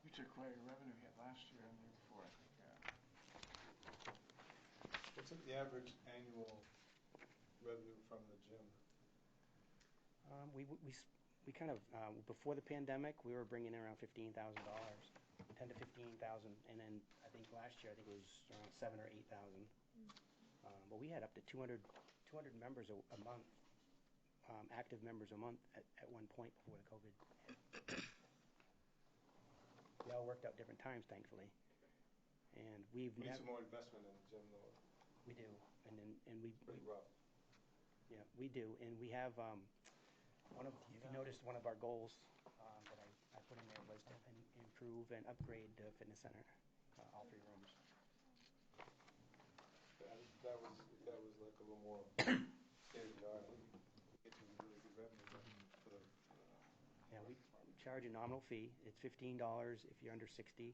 You took quite a revenue hit last year and the year before, I think. What's the average annual revenue from the gym? We kind of before the pandemic we were bringing in around $15,000, 10 to 15,000, and then I think last year it was around 7 or 8,000. But we had up to 200 members a month, active members a month at one point before the COVID hit. They all worked out different times, thankfully, and We need some more investment in the gym, though. we do, and we Pretty rough. Yeah, we do, and we have if you noticed, one of our goals that I put in there was to improve and upgrade the fitness center, all 3 rooms. That was like a little more state of the art. I think we get some really good revenue for the. Yeah, we charge a nominal fee. It's $15 if you're under 60,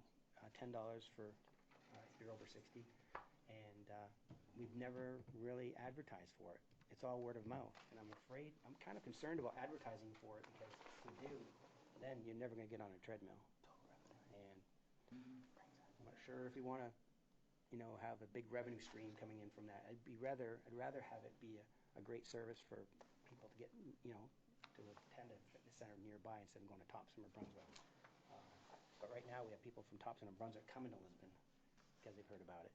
$10 for if you're over 60, and we've never really advertised for it. It's all word of mouth, and I'm kind of concerned about advertising for it because if we do, then you're never going to get on a treadmill. And I'm not sure if we want to, have a big revenue stream coming in from that. I'd rather have it be a great service for people to get, to attend a fitness center nearby instead of going to Thompson or Brunswick. But right now we have people from Thompson and Brunswick coming to Lisbon because they've heard about it.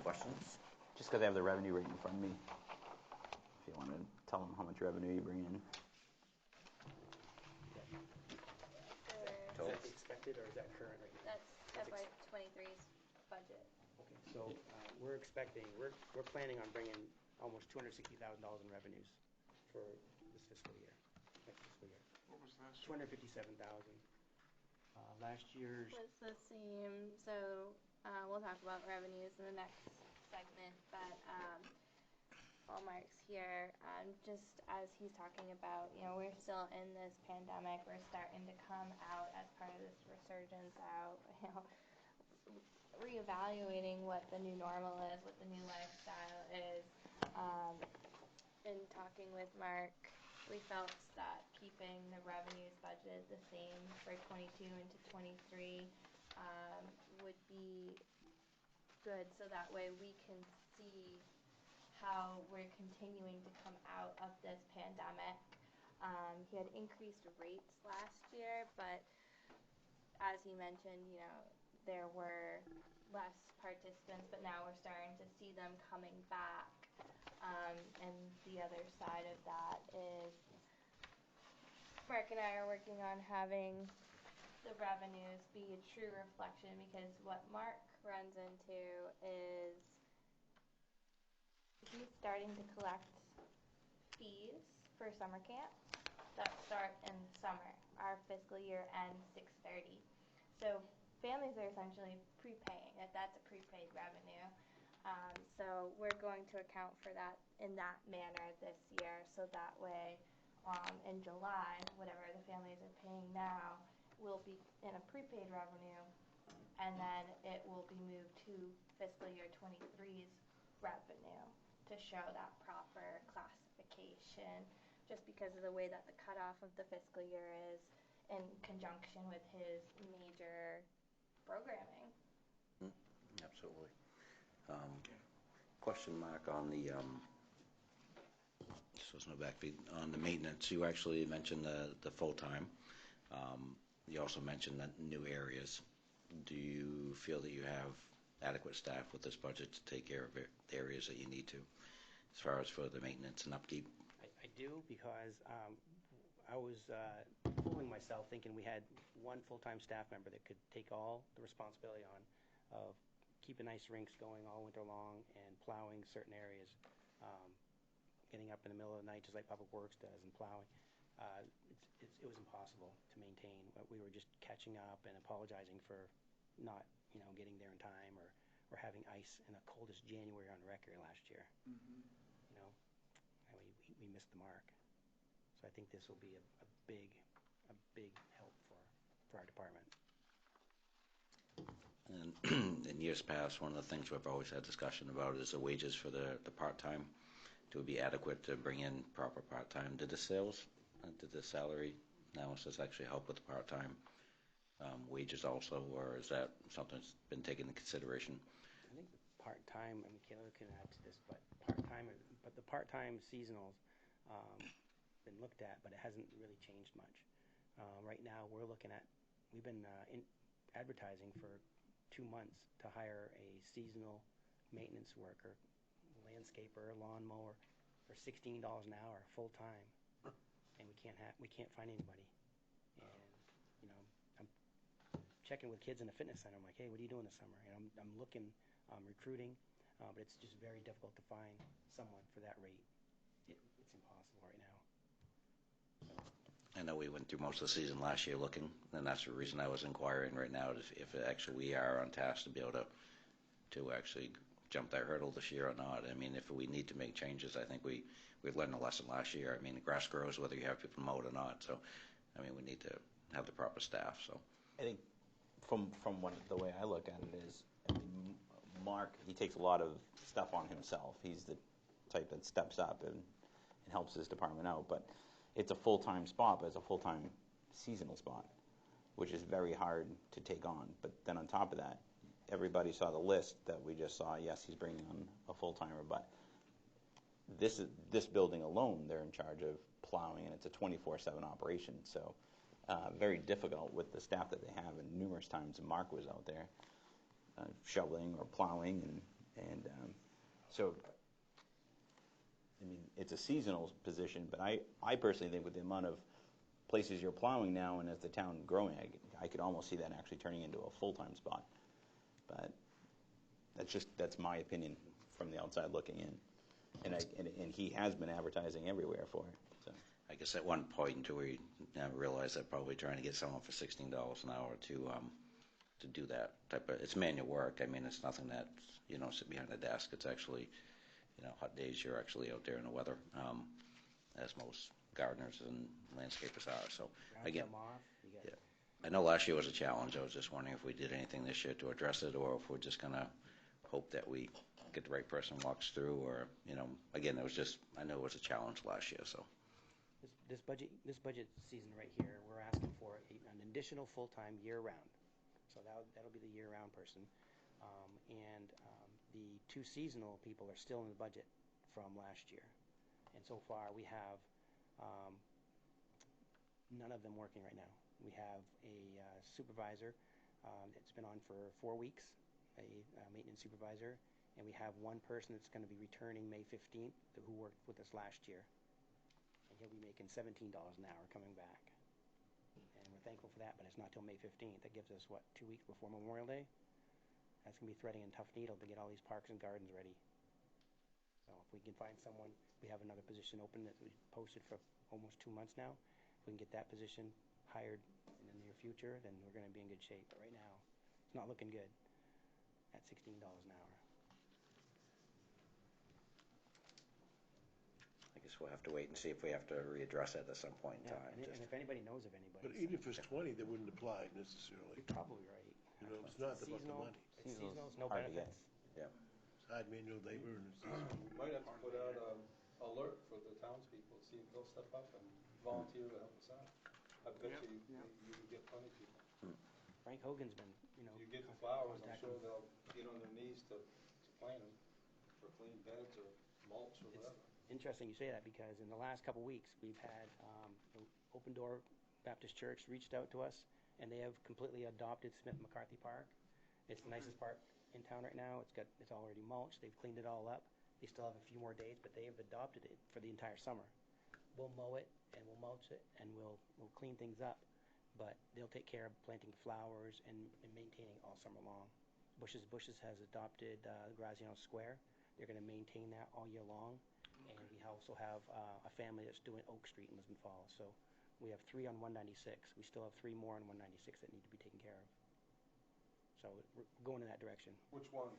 Questions? Just because I have the revenue right in front of me. If you want to tell them how much revenue you bring in. So Is that the expected or is that current right now? That's FY '23's budget. Okay, so we're expecting, we're planning on bringing almost $260,000 in revenues for this fiscal year, next fiscal year. What was that? 257,000. Last year's, Was the same, so we'll talk about revenues in the next segment, but while Mark's here, just as he's talking about, we're still in this pandemic, we're starting to come out as part of this resurgence out, reevaluating what the new normal is, what the new lifestyle is. In talking with Mark, we felt that keeping the revenues budgeted the same for 22 into 23 would be good, so that way we can see how we're continuing to come out of this pandemic. He had increased rates last year, but as he mentioned, there were less participants, but now we're starting to see them coming back. And the other side of that is Mark and I are working on having the revenues be a true reflection, because what Mark runs into is he's starting to collect fees for summer camp that start in summer. Our fiscal year ends 6/30. So families are essentially prepaying. That's a prepaid revenue. So we're going to account for that in that manner this year, so that way in July, whatever the families are paying now will be in a prepaid revenue, and then it will be moved to fiscal year 23's revenue to show that proper classification, just because of the way that the cutoff of the fiscal year is in conjunction with his major programming. absolutely. Question mark on the so it's no backfeed on the maintenance. You actually mentioned the full time. You also mentioned that new areas. Do you feel that you have adequate staff with this budget to take care of the areas that you need to, as far as for the maintenance and upkeep? I do, because I was fooling myself thinking we had one full-time staff member that could take all the responsibility on of keeping ice rinks going all winter long and plowing certain areas, getting up in the middle of the night just like Public Works does and plowing. It was impossible to maintain. We were just catching up and apologizing for not, getting there in time, or having ice in the coldest January on record last year. And we missed the mark. So I think this will be a big help for our department. And in years past, one of the things we've always had discussion about is the wages for the part-time to be adequate to bring in proper part-time. Did the salary analysis actually help with the part-time wages also, or is that something that's been taken into consideration? I think the part-time, Kayla can add to this, but the part-time seasonals been looked at, but it hasn't really changed much. Right now, we've been advertising for 2 months to hire a seasonal maintenance worker, landscaper, lawnmower, for $16 an hour full time, and we can't find anybody. And I'm checking with kids in the fitness center. I'm like, hey, what are you doing this summer? And I'm looking, recruiting, but it's just very difficult to find someone for that rate. It's impossible right now. I know we went through most of the season last year looking, and that's the reason I was inquiring right now, if actually we are on task to be able to actually jump that hurdle this year or not. If we need to make changes, I think we've learned a lesson last year. The grass grows whether you have people mow it or not, so we need to have the proper staff. So I think from the way I look at it is, Mark, he takes a lot of stuff on himself. He's the type that steps up and helps his department out, but it's a full-time spot, but it's a full-time seasonal spot, which is very hard to take on. But then on top of that, everybody saw the list that we just saw. Yes, he's bringing on a full-timer, but this building alone, they're in charge of plowing, and it's a 24/7 operation. So very difficult with the staff that they have. And numerous times Mark was out there shoveling or plowing, and so it's a seasonal position. But I personally think with the amount of places you're plowing now, and as the town growing, I could almost see that actually turning into a full-time spot. But that's my opinion from the outside looking in. And he has been advertising everywhere for it. So. I guess at one point until we realized that probably trying to get someone for $16 an hour to do that type of, it's manual work. I mean, it's nothing that, sit behind a desk. It's actually, hot days you're actually out there in the weather, as most gardeners and landscapers are. So again, yeah. I know last year was a challenge. I was just wondering if we did anything this year to address it, or if we're just going to hope that we get the right person walks through, or, again, I know it was a challenge last year, so. This budget season right here, we're asking for an additional full-time year-round. So that'll be the year-round person. The 2 seasonal people are still in the budget from last year. And so far, we have none of them working right now. We have a supervisor that's been on for 4 weeks, a maintenance supervisor, and we have one person that's going to be returning May 15th who worked with us last year. And he'll be making $17 an hour coming back. And we're thankful for that, but it's not till May 15th. That gives us, 2 weeks before Memorial Day? That's going to be threading a tough needle to get all these parks and gardens ready. So if we can find someone, we have another position open that we posted for almost 2 months now. If we can get that position hired in the near future, then we're going to be in good shape. But right now, it's not looking good at $16 an hour. I guess we'll have to wait and see if we have to readdress it at some point in time. And if anybody knows of anybody. But even if it's 20, they wouldn't apply necessarily. You're probably right. It's not about the money. It's seasonal, no benefits. Yeah. It's hard manual labor and it's seasonal. We might have to put out an alert for the townspeople, see if they'll step up and volunteer to help us out. I bet you would get plenty of people. Frank Hogan's been, You get the flowers, I'm contacting. sure they'll get on their knees to plant them for clean beds or mulch or whatever. Interesting you say that, because in the last couple weeks, we've had Open Door Baptist Church reached out to us, and they have completely adopted Smith McCarthy Park. It's the nicest park in town right now. It's already mulched. They've cleaned it all up. They still have a few more days, but they have adopted it for the entire summer. We'll mow it and we'll mulch it and we'll clean things up, but they'll take care of planting flowers and maintaining all summer long. Bushes has adopted Graziano Square. They're going to maintain that all year long. And we also have a family that's doing Oak Street in Lisbon Falls. So we have 3 on 196. We still have 3 more on 196 that need to be taken care of. So we're going in that direction. Which ones?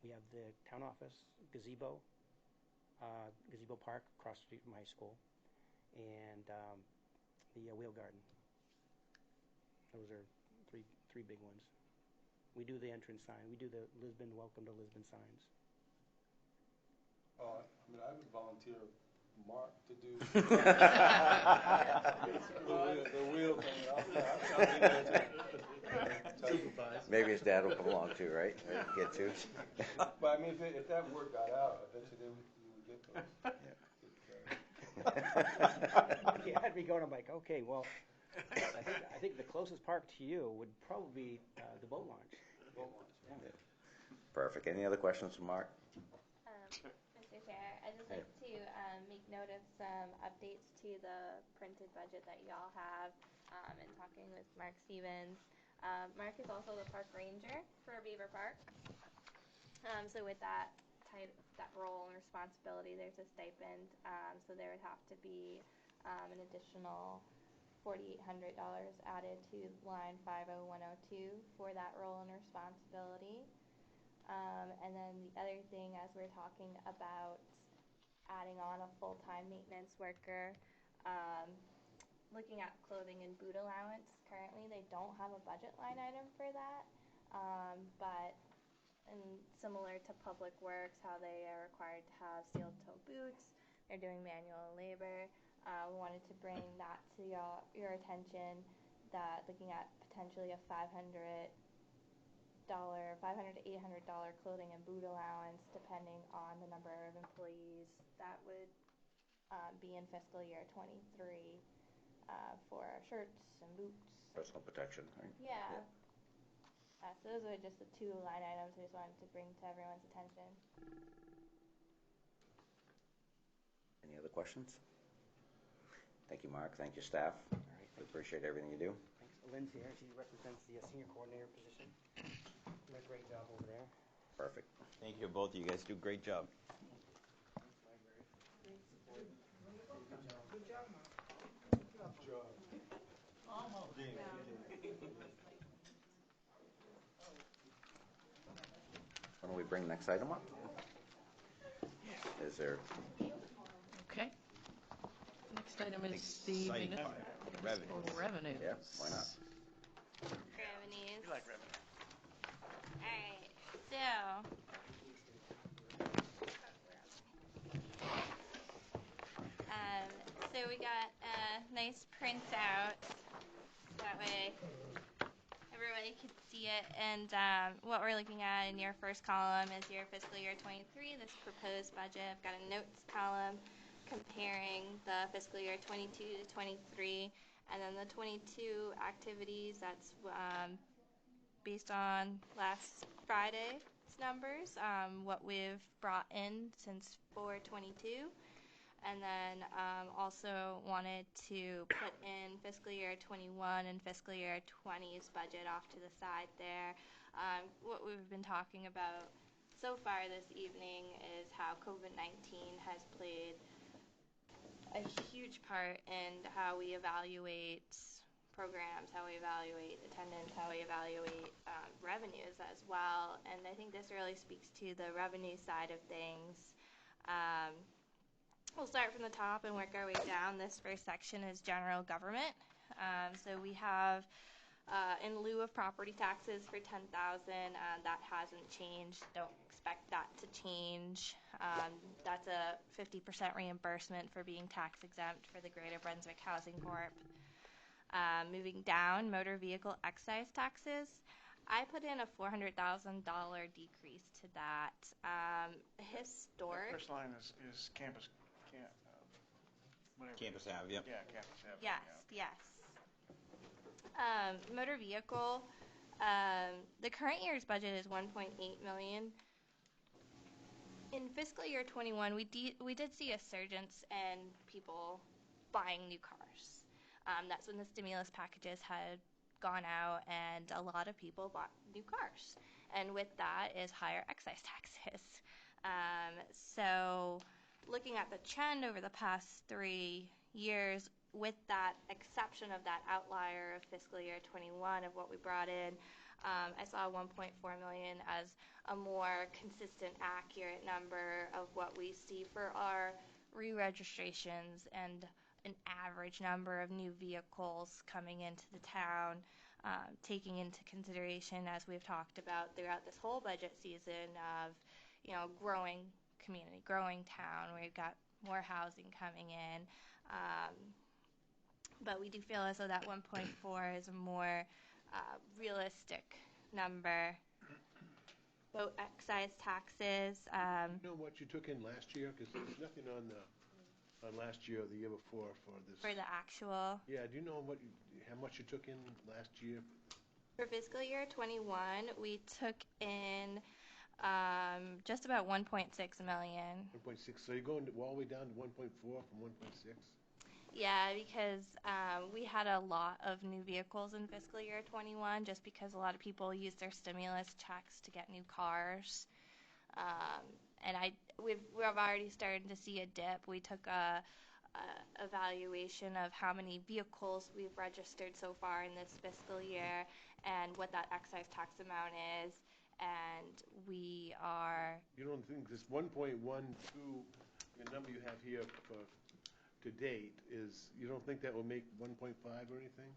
We have the town office, gazebo park across the street from high school, and the wheel garden. Those are three big ones. We do the entrance sign. We do the Lisbon Welcome to Lisbon signs. I would volunteer Mark to do the wheel thing. I'll be there too. Maybe his dad will come along too, right? Get to. But I mean, if that word got out, I bet you you would get those. You had me going. I'm like, okay, well, I think the closest park to you would probably be the boat launch. Yeah. Perfect. Any other questions from Mark? Mr. Chair, I'd just like to make note of some updates to the printed budget that y'all have, and talking with Mark Stevens. Mark is also the park ranger for Beaver Park. So with that role and responsibility, there's a stipend. So there would have to be an additional $4,800 added to line 50102 for that role and responsibility. And then the other thing, as we're talking about adding on a full-time maintenance worker, looking at clothing and boot allowance, currently they don't have a budget line item for that, but similar to Public Works, how they are required to have steel-toe boots, they're doing manual labor. We wanted to bring that to your attention, that looking at potentially a $500 to $800 clothing and boot allowance, depending on the number of employees that would be in fiscal year 23 for shirts and boots. Personal protection, right? Yeah. So those are just the 2 line items I just wanted to bring to everyone's attention. Any other questions? Thank you, Mark. Thank you, staff. All right. We appreciate everything you do. Thanks. Lynn's here. She represents the senior coordinator position. Doing a great job over there. Perfect. Thank you to both of you guys. Do a great job. Why don't we bring the next item up? Is there, Okay. Next item is the Exciting municipal part. Revenue. revenues. yeah, why not? Revenues. We like revenue. Alright, so we got a nice printout. That way everybody could see it. And what we're looking at in your first column is your fiscal year 23, this proposed budget. I've got a notes column comparing the fiscal year 22 to 23. And then the 22 activities, that's based on last Friday's numbers, what we've brought in since 4/22. And then also wanted to put in fiscal year 21 and fiscal year 20's budget off to the side there. What we've been talking about so far this evening is how COVID-19 has played a huge part in how we evaluate programs, how we evaluate attendance, how we evaluate revenues as well. And I think this really speaks to the revenue side of things. We'll start from the top and work our way down. This first section is general government. So we have, in lieu of property taxes for $10,000, that hasn't changed. Don't expect that to change. That's a 50% reimbursement for being tax exempt for the Greater Brunswick Housing Corp. Moving down, motor vehicle excise taxes. I put in a $400,000 decrease to that. Historic. The first line is campus, whatever. Campus Ave, yep. Yeah, campus Ave. Yes. Motor vehicle. The current year's budget is $1.8 million. In fiscal year 21, we did see a surge in people buying new cars. That's when the stimulus packages had gone out, and a lot of people bought new cars. And with that is higher excise taxes. So looking at the trend over the past 3 years, with that exception of that outlier of fiscal year 21 of what we brought in, I saw 1.4 million as a more consistent, accurate number of what we see for our re-registrations and an average number of new vehicles coming into the town, taking into consideration, as we've talked about throughout this whole budget season, of growing community, growing town. We've got more housing coming in, but we do feel as though that 1.4 is a more realistic number. Boat excise taxes. You know what you took in last year? Because there's nothing on last year or the year before for this. For the actual. Yeah, do you know how much you took in last year? For fiscal year 21, we took in just about 1.6 million. 1.6. So you're going all the way down to 1.4 from 1.6? Yeah, because we had a lot of new vehicles in fiscal year 21, just because a lot of people used their stimulus checks to get new cars. And we've already started to see a dip. We took a evaluation of how many vehicles we've registered so far in this fiscal year and what that excise tax amount is, and we are. You don't think this 1.12, the number you have here to date is, you don't think that will make 1.5 or anything?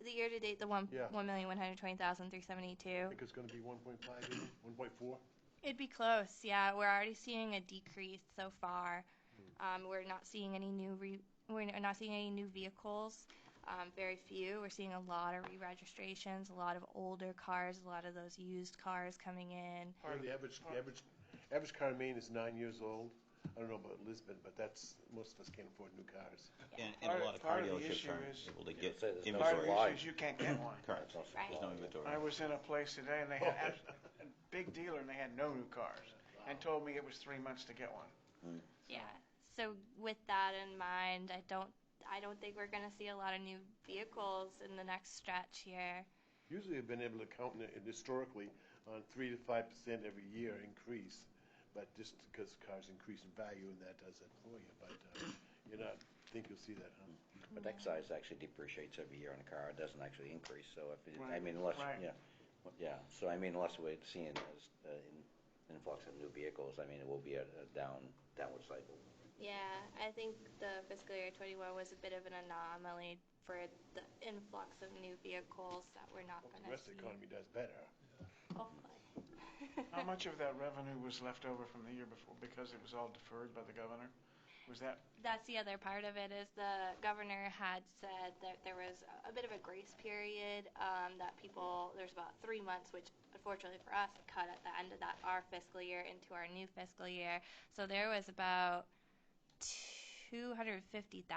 The year to date, the 1,120,372. I think it's going to be 1.5, 1.4. It'd be close, yeah. We're already seeing a decrease so far. We're not seeing any new vehicles. Very few. We're seeing a lot of re-registrations, a lot of older cars, a lot of those used cars coming in. The average car in Maine is 9 years old. I don't know about Lisbon, but most of us can't afford new cars. And a lot of car Part of the dealerships issue aren't is- able to get Part of the inventory. Part of the issue is you can't get one. Correct. Right. There's no inventory. I was in a place today and they had a big dealer and they had no new cars and told me it was 3 months to get one. Yeah. So with that in mind, I don't I don't think we're going to see a lot of new vehicles in the next stretch here. Usually I've been able to count historically on 3 to 5% every year increase, but just because cars increase in value and that does it for you. But you're not think you'll see that, huh? But excise actually depreciates every year on a car. It doesn't actually increase. So if it, Right. I mean, unless Right. yeah. So I mean, unless we're seeing influx of new vehicles, I mean, it will be a downward cycle. Yeah, I think the fiscal year 21 was a bit of an anomaly for the influx of new vehicles that we're not going The to rest see. of the economy does better. Hopefully. How much of that revenue was left over from the year before because it was all deferred by the governor? Was that? That's the other part of it is the governor had said that there was a bit of a grace period that there's about 3 months, which unfortunately for us cut at the end of our fiscal year into our new fiscal year. So there was about $250,000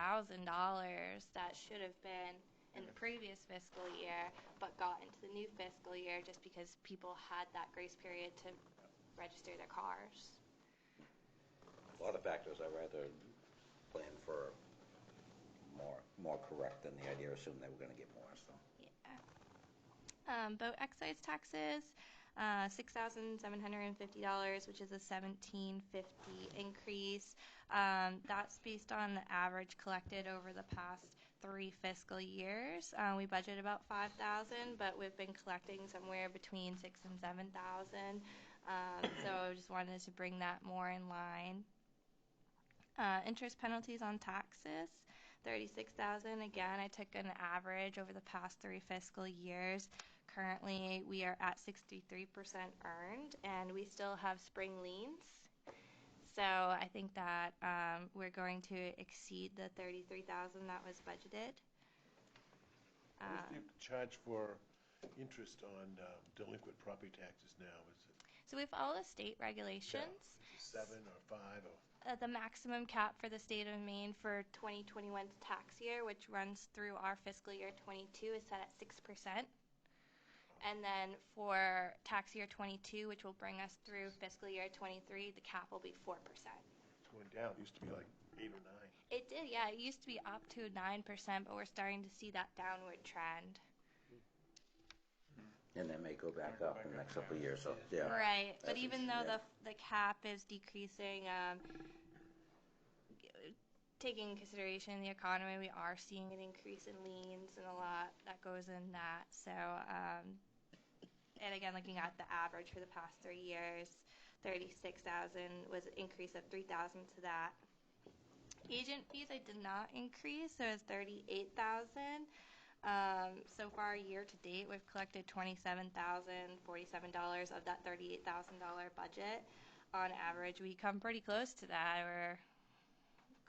that should have been in the previous fiscal year, but got into the new fiscal year just because people had that grace period to register their cars. A lot of factors. I rather plan for more correct than the idea of assuming that we're going to get more. So. Yeah. Boat excise taxes, $6,750, which is a $1,750 increase. That's based on the average collected over the past 3 fiscal years. We budget about $5,000, but we've been collecting somewhere between $6,000 and $7,000. So I just wanted to bring that more in line. Interest penalties on taxes, $36,000. Again, I took an average over the past 3 fiscal years. Currently, we are at 63% earned, and we still have spring liens. So I think that we're going to exceed the $33,000 that was budgeted. What do you charge for interest on delinquent property taxes now? Is it? So we follow the state regulations. Is it 7 or 5 or? The maximum cap for the state of Maine for 2021 tax year, which runs through our fiscal year 22, is set at 6%. And then for tax year 22, which will bring us through fiscal year 23, the cap will be 4%. It's going down. It used to be like 8 or 9. It did, yeah. It used to be up to 9%, but we're starting to see that downward trend. And that may go back up in the next couple of years. So yeah. Right, but even though the cap is decreasing, taking into consideration the economy, we are seeing an increase in liens and a lot that goes in that. So, and again, looking at the average for the past 3 years, 36,000 was an increase of 3,000 to that. Agent fees I did not increase, so it's 38,000. So far, year to date, we've collected $27,047 of that $38,000 budget. On average, we come pretty close to that. We're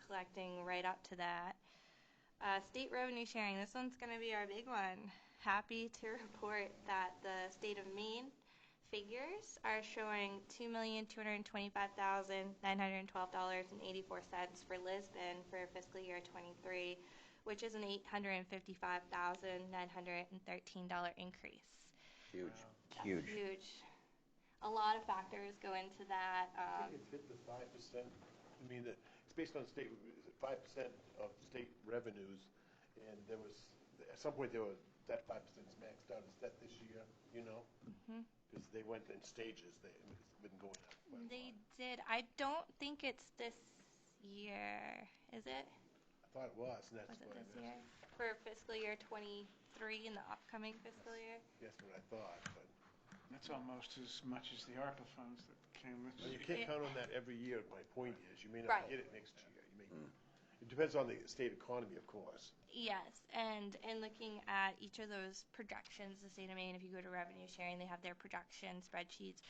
collecting right up to that. State revenue sharing, this one's going to be our big one. Happy to report that the state of Maine figures are showing $2,225,912.84 for Livspin for fiscal year 23, which is an $855,913 increase. Huge. That's Huge. huge. A lot of factors go into that. I think it's hit the 5%. I mean, it's based on state 5% of state revenues, and there was at some point that 5% is maxed out. Is that this year? You know, because they went in stages. It's been going up. They did. I don't think it's this year. Is it? I thought it was. And that's Was it what this I year? missed. For fiscal year 23 in the upcoming fiscal year? That's what I thought. But That's almost as much as the ARPA funds that came this well, you year. can't count on that every year. My point is, you may not get it next year. You may. It depends on the state economy, of course. Yes, and in looking at each of those projections, the state of Maine, if you go to revenue sharing, they have their projection spreadsheets.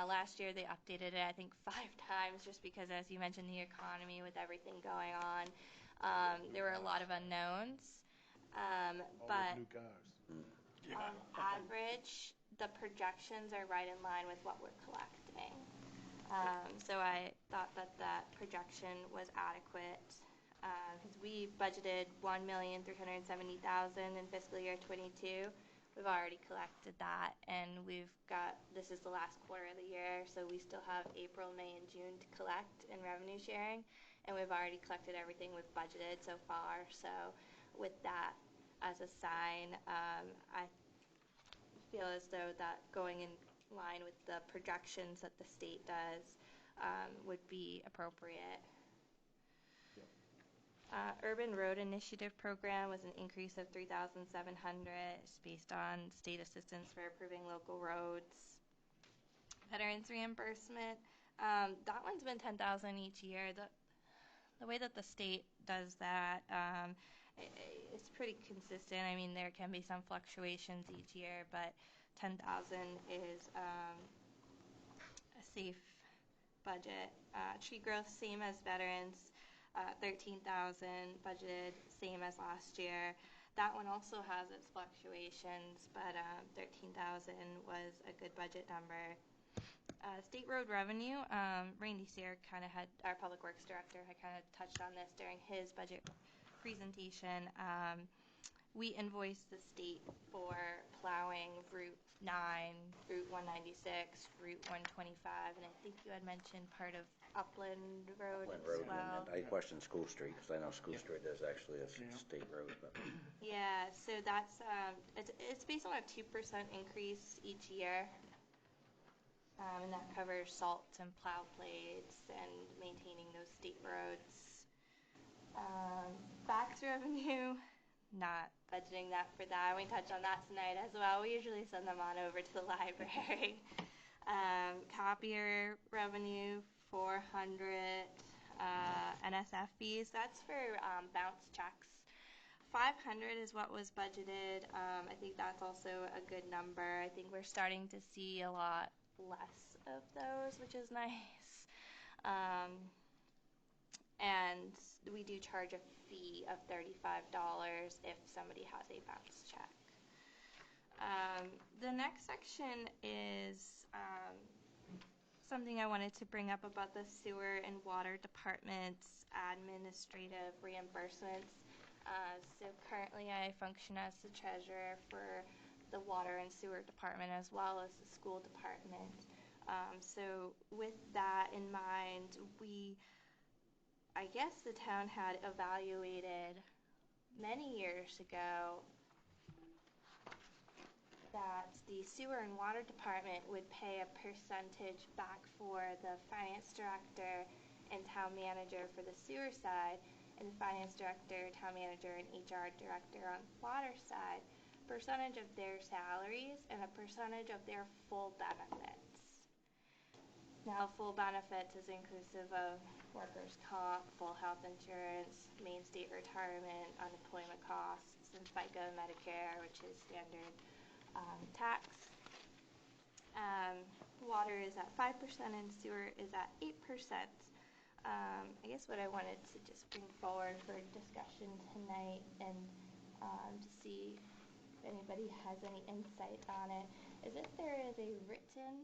Last year they updated it, I think, 5 times just because, as you mentioned, the economy with everything going on, there were a lot of unknowns. But New cars. on average, the projections are right in line with what we're collecting. So I thought that projection was adequate. Because we budgeted $1,370,000 in fiscal year 22. We've already collected that, and this is the last quarter of the year, so we still have April, May, and June to collect in revenue sharing, and we've already collected everything we've budgeted so far. So with that as a sign, I feel as though that going in line with the projections that the state does would be appropriate. Urban Road Initiative Program was an increase of $3,700. It's based on state assistance for improving local roads. Veterans reimbursement, that one's been $10,000 each year. The way that the state does that, it's pretty consistent. I mean, there can be some fluctuations each year, but $10,000 is a safe budget. Tree growth, same as veterans. $13,000 budgeted, same as last year. That one also has its fluctuations, but $13,000 was a good budget number. State road revenue, Randy Sear our public works director, had kind of touched on this during his budget presentation. We invoiced the state for plowing Route 9, Route 196, Route 125, and I think you had mentioned part of Upland Road as well. And I questioned School Street, because I know School Street is actually a state road. But. Yeah, so that's, it's based on a 2% increase each year. And that covers salt and plow blades and maintaining those state roads. Fax revenue, not budgeting that for that. We touched on that tonight as well. We usually send them on over to the library. Copier revenue, 400. NSF fees, that's for bounce checks. 500 is what was budgeted. I think that's also a good number. I think we're starting to see a lot less of those, which is nice. And we do charge a fee of $35 if somebody has a bounce check. The next section is something I wanted to bring up about the sewer and water department's administrative reimbursements. So currently I function as the treasurer for the water and sewer department as well as the school department. So with that in mind, I guess the town had evaluated many years ago that the sewer and water department would pay a percentage back for the finance director and town manager for the sewer side, and the finance director, town manager, and HR director on the water side, percentage of their salaries and a percentage of their full benefits. Now, full benefits is inclusive of workers' comp, full health insurance, main state retirement, unemployment costs, and Fica Medicare, which is standard tax. Water is at 5% and sewer is at 8%. I guess what I wanted to just bring forward for discussion tonight and to see if anybody has any insight on it is if there is a written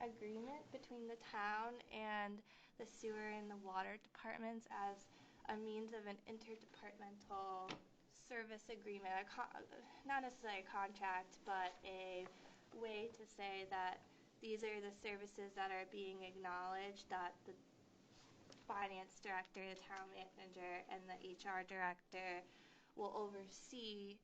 agreement between the town and the sewer and the water departments as a means of an interdepartmental service agreement, not necessarily a contract, but a way to say that these are the services that are being acknowledged, that the finance director, the town manager, and the HR director will oversee,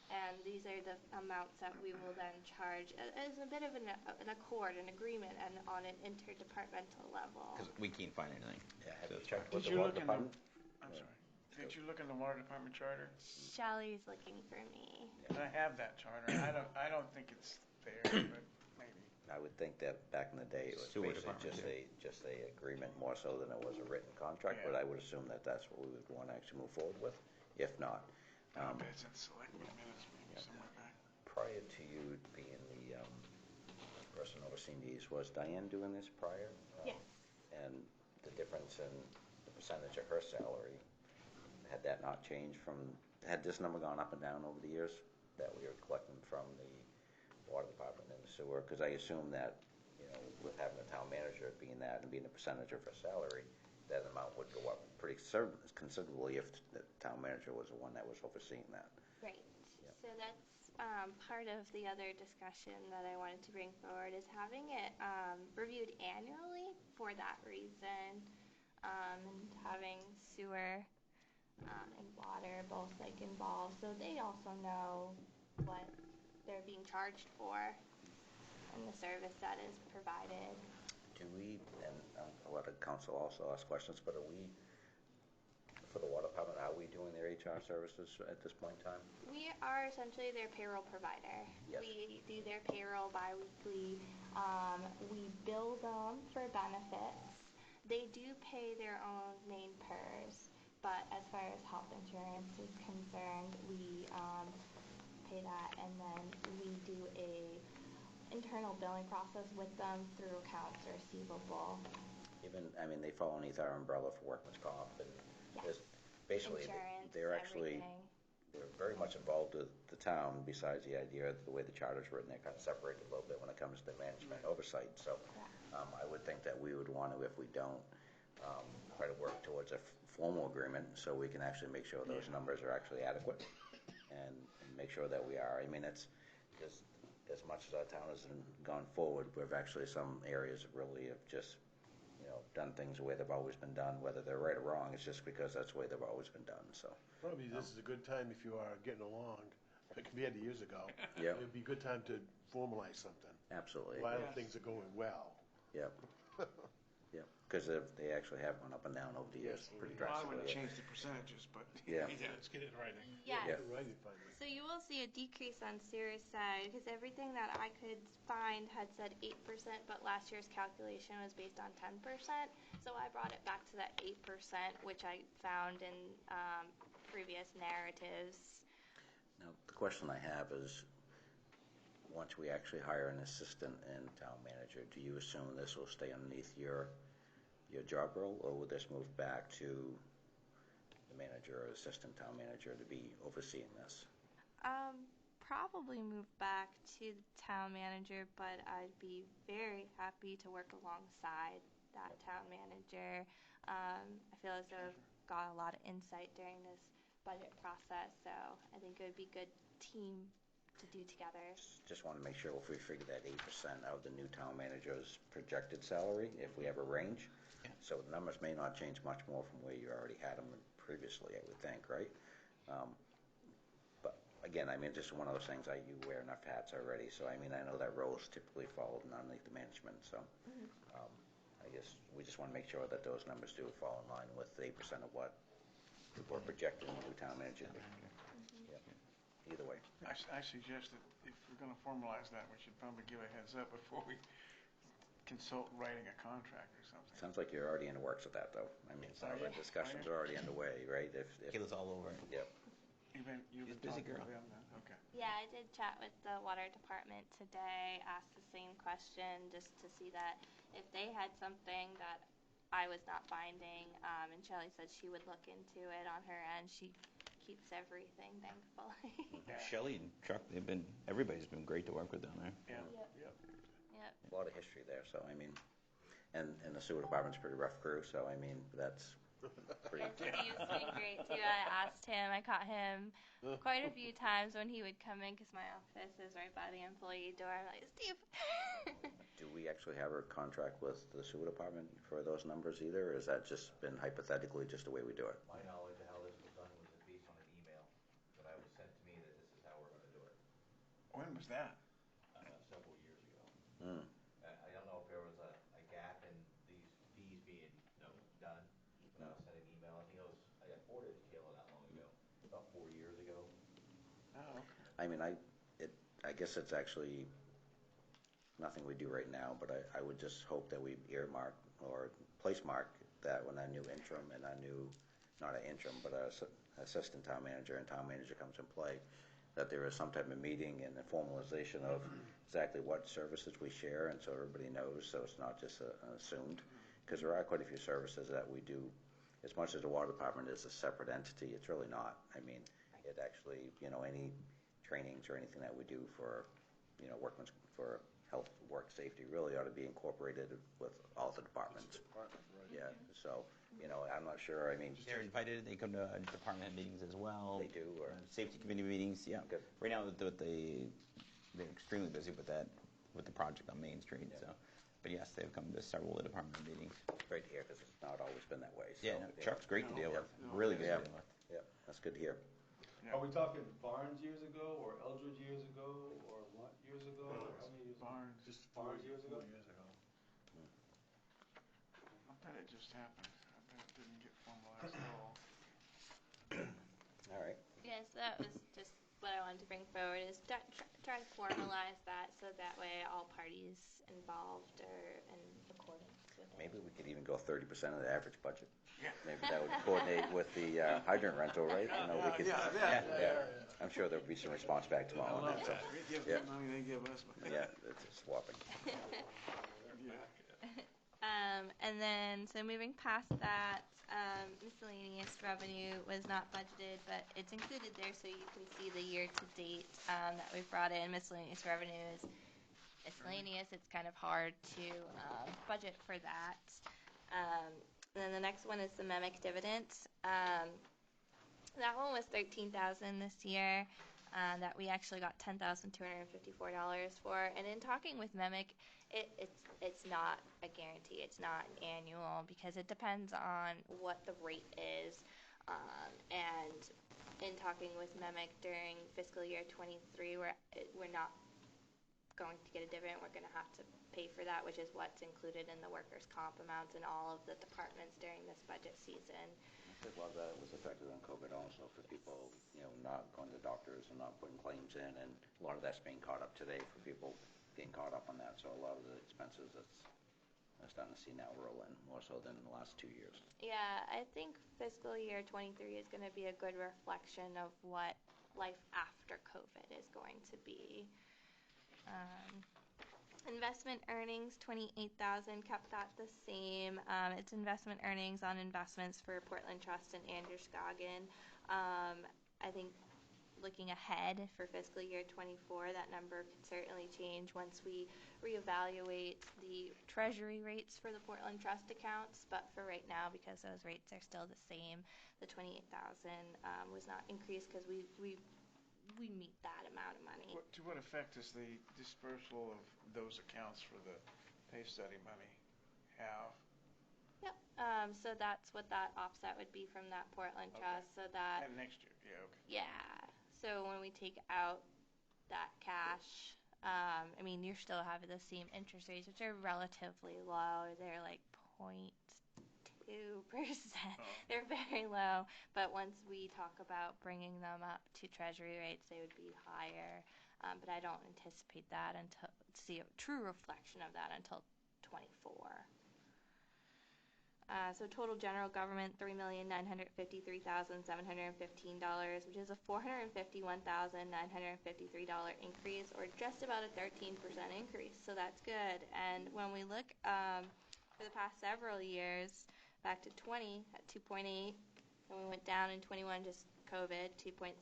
and these are the amounts that we will then charge as a bit of an accord, an agreement, and on an interdepartmental level. Because we can't find anything. Yeah, have So you it's checked fine. with the water department? I'm sorry. Did you look in the water department charter? Shelley's looking for me. I have that charter. I don't think it's there, but maybe. I would think that back in the day, it was Sewer basically department, just a agreement more so than it was a written contract, Yeah. but I would assume that that's what we would want to actually move forward with. If not, It's in selectmen minutes, maybe somewhere back. prior to you being the person overseeing these, was Diane doing this prior? Yes. And the difference in the percentage of her salary, had that not changed had this number gone up and down over the years that we were collecting from the water department and the sewer? Because I assume that, with having the town manager being that and being a percentage of her salary, that amount would go up pretty considerably if the town manager was the one that was overseeing that. Right. Yeah. So that's part of the other discussion that I wanted to bring forward is having it reviewed annually for that reason. and having sewer and water both like involved, so they also know what they're being charged for and the service that is provided. Do we, and I'll let the council also ask questions, but are we, for the water department, are we doing their HR services at this point in time? We are essentially their payroll provider. Yes. We do their payroll bi-weekly. We bill them for benefits. They do pay their own main PERS, but as far as health insurance is concerned, we pay that, and then we do a internal billing process with them through accounts receivable. Even, I mean, they fall underneath our umbrella for workman's comp, and Yes. basically, Insurance, they're actually, everything. they're very much involved with the town, besides the idea of the way the charter's written, they're kind of separated a little bit when it comes to management oversight, so I would think that we would want to, if we don't, try to work towards a formal agreement, so we can actually make sure those numbers are actually adequate, and make sure that we are. I mean, it's, as much as our town has gone forward, we've actually, some areas really have just, done things the way they've always been done, whether they're right or wrong, it's just because that's the way they've always been done, so. Probably this is a good time if you are getting along, compared to years ago. Yep. It'd be a good time to formalize something. Absolutely. While things are going well. Yep. Yep, because they actually have gone up and down over the years pretty Well, I drastically. wouldn't change the percentages, but. Yeah. Let's get it in writing. Yes. Yeah. Right, finally. So you will see a decrease on Sirius side, because everything that I could find had said 8%, but last year's calculation was based on 10%. So I brought it back to that 8%, which I found in previous narratives. Now, the question I have is, once we actually hire an assistant and town manager, do you assume this will stay underneath your job role, or will this move back to the manager or assistant town manager to be overseeing this? Probably move back to the town manager, but I'd be very happy to work alongside that town manager. I feel as though I've got a lot of insight during this budget process, so I think it would be a good team to do together. Just want to make sure if we figure that 8% of the new town manager's projected salary, if we have a range, so the numbers may not change much more from where you already had them previously, I would think, right? But again, I mean, just one of those things, you wear enough hats already, so I mean, I know that role's typically followed underneath the management, so I guess we just want to make sure that those numbers do fall in line with 8% of what we're projecting the new town manager to be. Yep. Either way. I suggest that if we're going to formalize that, we should probably give a heads up before we consult writing a contract or something. Sounds like you're already in the works with that, though. I mean, some of the discussions are already underway, right? If Kayla's all over it. Yep. You've She's been a busy talking girl. to them then? Okay. Yeah, I did chat with the water department today, asked the same question just to see that if they had something that I was not finding, and Shelley said she would look into it on her end. She keeps everything, thankfully. Shelley and Chuck, everybody's been great to work with down there. Yeah. Yep. Yep. A lot of history there, so I mean, and the sewer department's a pretty rough crew, so I mean, that's pretty. Yes, Steve's been great too. I asked him, I caught him quite a few times when he would come in because my office is right by the employee door. I'm like, Steve. Do we actually have a contract with the sewer department for those numbers either, or has that just been hypothetically just the way we do it? My knowledge of how this was done was based on an email that I was sent to me that this is how we're going to do it When was that? several years ago. Mm. I don't know if there was a gap in these fees being done, but I was sent an email. I think I got forwarded to Kayla not long ago, about 4 years ago. Oh, okay. I mean, I guess it's actually nothing we do right now, but I would just hope that we earmark or place mark that when our new interim and our new, not an interim, but our assistant town manager and town manager comes in play, that there is some type of meeting and the formalization of exactly what services we share, and so everybody knows, so it's not just assumed. Because there are quite a few services that we do, as much as the water department is a separate entity, it's really not. I mean, it actually, any trainings or anything that we do for, workmen's, for health, work safety really ought to be incorporated with all the departments. Yeah, so, I'm not sure, I mean. They're invited, they come to department meetings as well. They do, or. Safety committee meetings, yeah. Good. Right now, they're extremely busy with that, with the project on Main Street, so But yes, they've come to several of the department meetings. It's great to hear, because it's not always been that way, so. Yeah, no, Chuck's great to deal with, No, really good yeah. to deal with. Yeah, that's good to hear. Yeah. Are we talking Barnes years ago, or Eldridge years ago, or what years ago? Or how many years ago? Barnes. Just Barnes years ago? 4 years ago. I bet it just happened. I bet it didn't get formalized at all. All right. Yeah, so that was just what I wanted to bring forward is try to formalize that so that way all parties involved are in accordance with it. Maybe we could even go 30% of the average budget. Yeah. Maybe that would coordinate with the hydrant rental, right? You know, we could. Yeah. I'm sure there'll be some response back tomorrow on that. So, We give yeah. them money, they give us money. Yeah, it's a swapping. And then, so moving past that, miscellaneous revenue was not budgeted, but it's included there so you can see the year-to-date that we've brought in. Miscellaneous revenue is miscellaneous. It's kind of hard to budget for that. And then the next one is the MEMIC dividend. That one was $13,000 this year. That we actually got $10,254 for. And in talking with MEMIC, it's not a guarantee. It's not annual because it depends on what the rate is. And in talking with MEMIC during fiscal year 23, we're not going to get a dividend. We're going to have to pay for that, which is what's included in the workers' comp amounts in all of the departments during this budget season. I think a lot of that was affected on COVID also for people, not going to doctors and not putting claims in, and a lot of that's being caught up today for people getting caught up on that. So a lot of the expenses that's starting to see now roll in more so than the last 2 years. Yeah, I think fiscal year 23 is going to be a good reflection of what life after COVID is going to be. Investment earnings, $28,000, kept that the same. It's investment earnings on investments for Portland Trust and Androscoggin. I think looking ahead for fiscal year 24, that number could certainly change once we reevaluate the treasury rates for the Portland Trust accounts. But for right now, because those rates are still the same, the $28,000 was not increased because we meet that amount of money. To what effect does the dispersal of those accounts for the pay study money have? Yep. So that's what that offset would be from that Portland Trust. So that. And next year, yeah, okay. Yeah. So when we take out that cash, you're still having the same interest rates, which are relatively low. They're like 0.2%. They're very low. But once we talk about bringing them up to treasury rates, they would be higher. But I don't anticipate that until see a true reflection of that until 24. So total general government, $3,953,715, which is a $451,953 increase, or just about a 13% increase. So that's good. And when we look for the past several years, back to 20 at 2.8, and we went down in 21, just COVID, 2.6,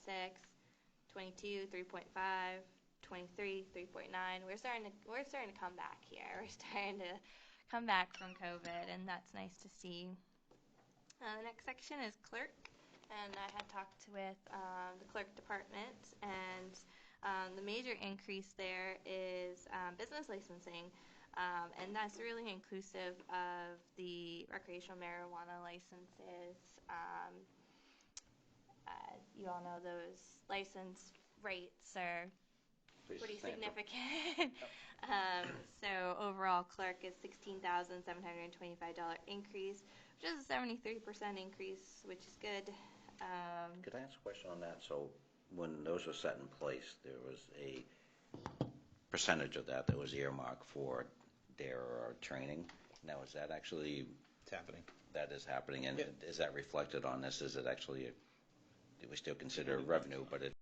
22, 3.5, 23, 3.9. We're starting to come back here. We're starting to come back from COVID, and that's nice to see. The next section is clerk, and I had talked with the clerk department, and the major increase there is business licensing. And that's really inclusive of the recreational marijuana licenses. You all know those license rates are pretty significant. So overall, clerk is $16,725 increase, which is a 73% increase, which is good. Could I ask a question on that? So when those were set in place, there was a percentage of that was earmarked for their training. Now, is that actually... It's happening. That is happening, and Yeah. is that reflected on this? Is it actually, do we still consider revenue, but it...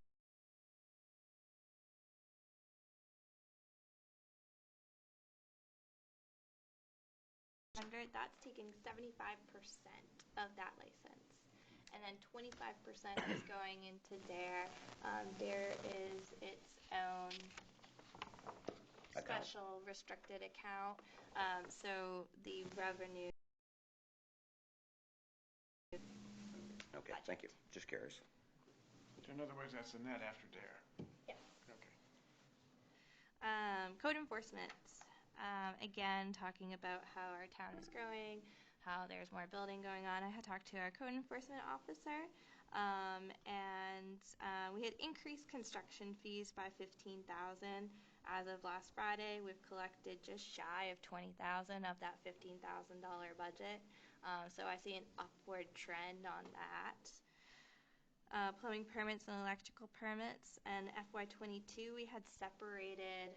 That's taking 75% of that license. And then 25% is going into DARE. DARE is its own special restricted account. So the revenue... Okay, thank you. Just curious. So in other words, that's the net after DARE. Yes. Okay. Code enforcement. Again, talking about how our town is growing, how there's more building going on. I had talked to our code enforcement officer, and we had increased construction fees by $15,000 as of last Friday. We've collected just shy of $20,000 of that $15,000 budget, so I see an upward trend on that. Plumbing permits and electrical permits, and FY22 we had separated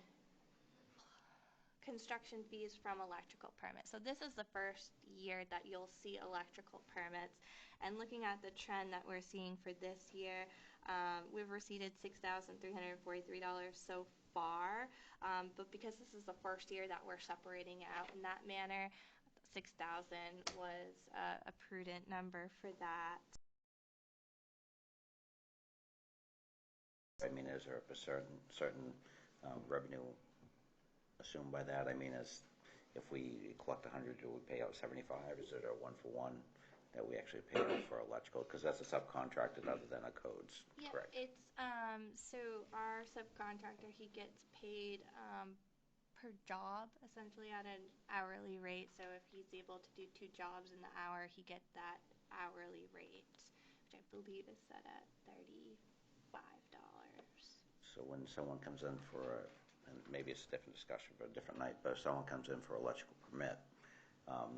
construction fees from electrical permits. So this is the first year that you'll see electrical permits. And looking at the trend that we're seeing for this year, we've received $6,343 so far. But because this is the first year that we're separating out in that manner, 6,000 was a prudent number for that. I mean, is there a certain revenue assumed by that? I mean, if we collect 100, do we pay out 75? Is it a one-for-one that we actually pay out for electrical? Because that's a subcontracted other than a codes, Yeah, correct? it's so our subcontractor, he gets paid per job, essentially at an hourly rate. So if he's able to do 2 jobs in the hour, he gets that hourly rate, which I believe is set at $35. So when someone comes in for, and maybe it's a different discussion for a different night, but if someone comes in for electrical permit,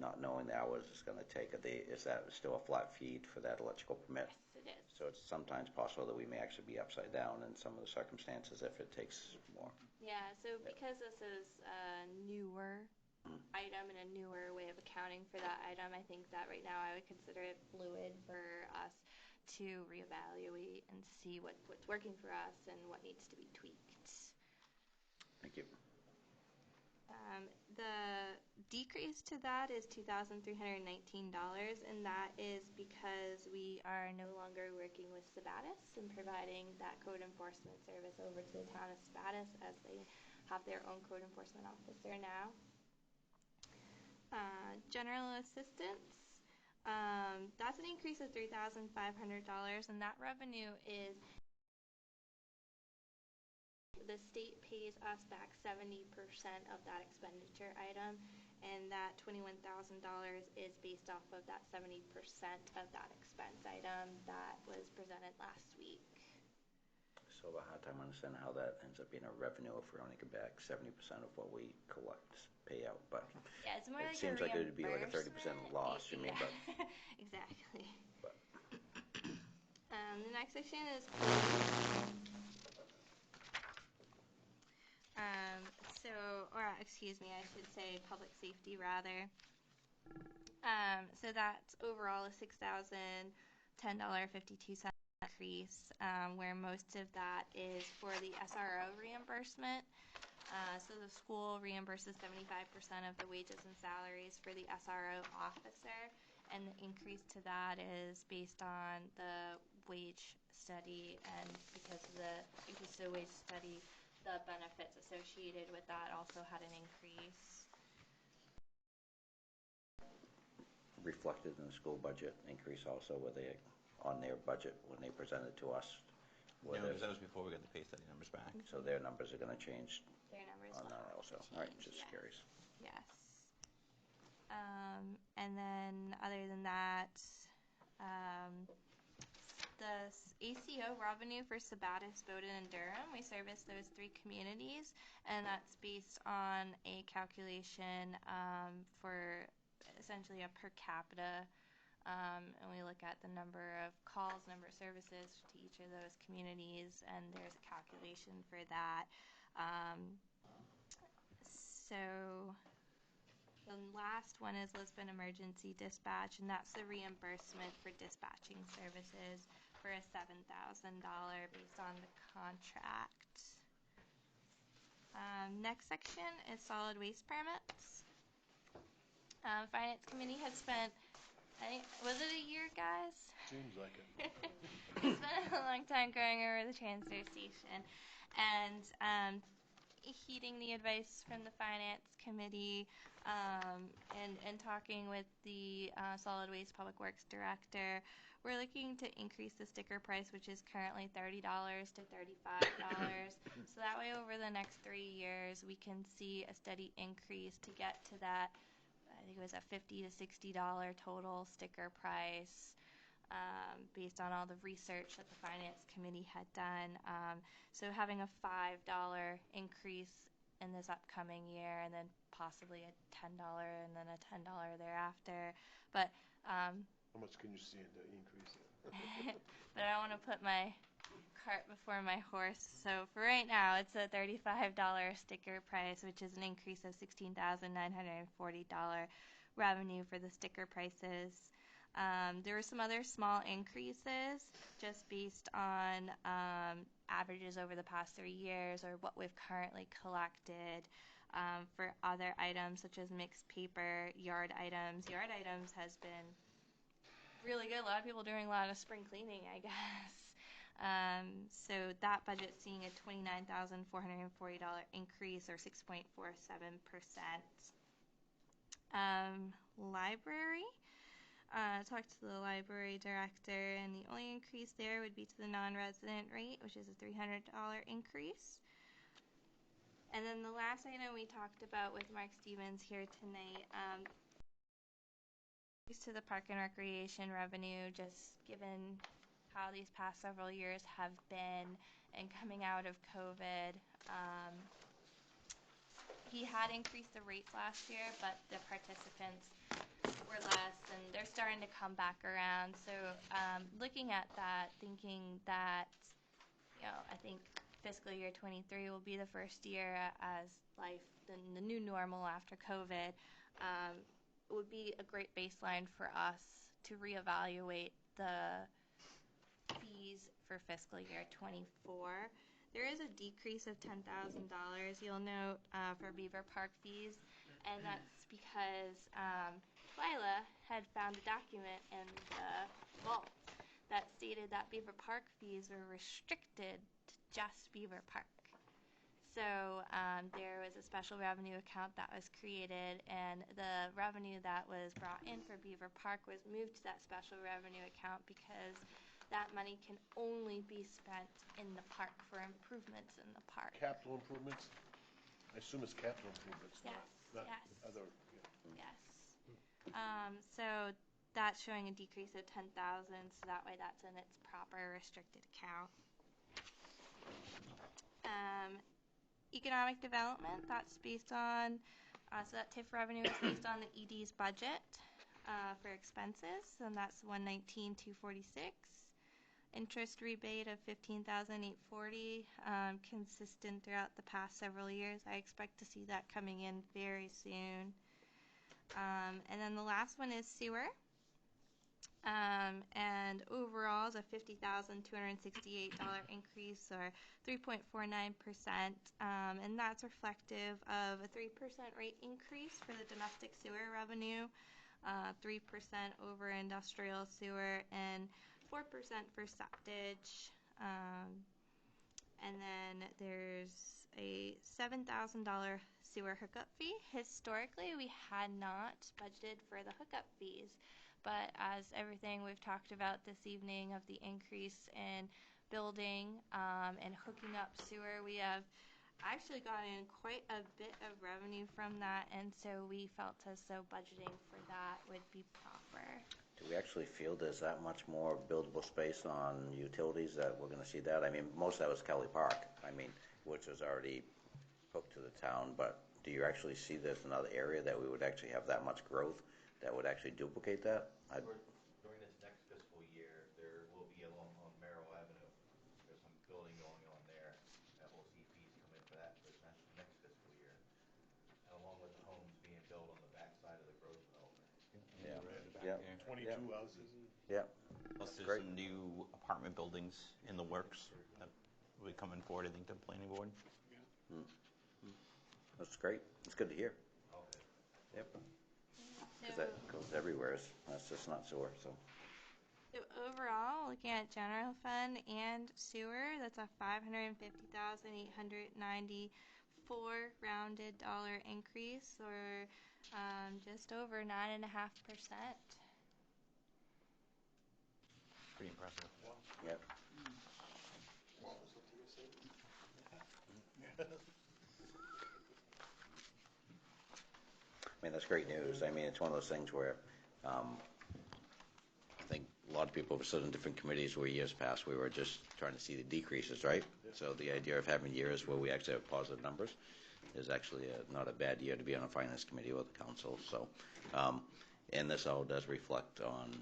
not knowing the hours it's going to take, is that still a flat fee for that electrical permit? Yes, it is. So it's sometimes possible that we may actually be upside down in some of the circumstances if it takes more. Yeah, so because this is a newer item and a newer way of accounting for that item, I think that right now I would consider it fluid for us to reevaluate and see what's working for us and what needs to be tweaked. Thank you. The decrease to that is $2,319, and that is because we are no longer working with Sabatis and providing that code enforcement service over to the town of Sabatis, as they have their own code enforcement officer now. General assistance, that's an increase of $3,500, and that revenue is the state pays us back 70% of that expenditure item, and that $21,000 is based off of that 70% of that expense item that was presented last week. So I have a hard time understanding how that ends up being a revenue if we only get back 70% of what we collect, pay out. But yeah, it's more it like seems like it would be like a 30% loss. You mean, but exactly. But. The next section is. Excuse me, I should say public safety rather. So that's overall a $6,010.52 increase, where most of that is for the SRO reimbursement. So the school reimburses 75% of the wages and salaries for the SRO officer, and the increase to that is based on the wage study, and because of the increase to the wage study, the benefits associated with that also had an increase. reflected in the school budget increase also, were they on their budget when they presented to us? No, because that was before we got the pay study numbers back. So their numbers are going to change Their numbers on will that have also. to All right, change, just yes. curious. Yes. And then other than that, the ACO revenue for Sabatis, Bowdoin, and Durham, we service those 3 communities, and that's based on a calculation for essentially a per capita, and we look at the number of calls, number of services to each of those communities, and there's a calculation for that. So the last one is Livspin Emergency Dispatch, and that's the reimbursement for dispatching services for a $7,000 based on the contract. Next section is solid waste permits. Finance Committee has spent, I think, was it a year, guys? Seems like it. We spent a long time going over the transfer station, and heeding the advice from the Finance Committee, And talking with the Solid Waste Public Works Director, we're looking to increase the sticker price, which is currently $30 to $35. So that way over the next 3 years, we can see a steady increase to get to that, I think it was a $50 to $60 total sticker price. Based on all the research that the Finance Committee had done. So having a $5 increase in this upcoming year, and then possibly a $10 and then a $10 thereafter. But How much can you stand to increase it? but I want to put my cart before my horse. So for right now, it's a $35 sticker price, which is an increase of $16,940 revenue for the sticker prices. There were some other small increases just based on averages over the past 3 years or what we've currently collected for other items such as mixed paper, yard items. Yard items has been really good. A lot of people doing a lot of spring cleaning, I guess. So that budget's seeing a $29,440 increase or 6.47%. Library. Talked to the library director, and the only increase there would be to the non-resident rate, which is a $300 increase. And then the last item we talked about with Mark Stevens here tonight, to the park and recreation revenue, just given how these past several years have been and coming out of COVID. He had increased the rates last year, but the participants were less, and they're starting to come back around. So looking at that, thinking that, I think fiscal year 23 will be the first year as life, the new normal after COVID, would be a great baseline for us to reevaluate the fees for fiscal year 24. There is a decrease of $10,000, you'll note, for Beaver Park fees, and that's because Lila had found a document in the vault that stated that Beaver Park fees were restricted to just Beaver Park. So there was a special revenue account that was created, and the revenue that was brought in for Beaver Park was moved to that special revenue account because that money can only be spent in the park for improvements in the park. Capital improvements? I assume it's capital improvements, Yes, not yes. other. Yes. So that's showing a decrease of $10,000, so that way that's in its proper restricted account. Economic development, that's based on, so that TIF revenue is based on the ED's budget for expenses, and that's $119,246. Interest rebate of $15,840, consistent throughout the past several years. I expect to see that coming in very soon. And then the last one is sewer. And overall is a $50,268 increase, or 3.49%, and that's reflective of a 3% rate increase for the domestic sewer revenue, 3% over industrial sewer, and 4% for septage. And then there's a $7,000 sewer hookup fee. Historically, we had not budgeted for the hookup fees, but as everything we've talked about this evening of the increase in building and hooking up sewer, we have actually gotten quite a bit of revenue from that, and so we felt as though budgeting for that would be proper. Do we actually feel there's that much more buildable space on utilities that we're going to see that? I mean, most of that was Kelly Park, which was already hooked to the town, but do you actually see there's another area that we would actually have that much growth that would actually duplicate that? During this next fiscal year, there will be along on Merrill Avenue, there's some building going on there, that will see fees come in for that this next fiscal year. And along with the homes being built on the backside of the growth development. Yeah. 22 houses. Yeah. Plus there's Great. some new apartment buildings in the works that will be coming forward, I think, to the planning board. That's great. It's good to hear. Okay. Yep. Because that goes everywhere. That's just not sewer. So overall, looking at general fund and sewer, that's a $550,894 rounded dollar increase, or just over 9.5%. Pretty impressive. Yep. I mean, that's great news. I mean, it's one of those things where I think a lot of people have stood in different committees where years past we were just trying to see the decreases, right? So the idea of having years where we actually have positive numbers is actually not a bad year to be on a finance committee or the council. So, and this all does reflect on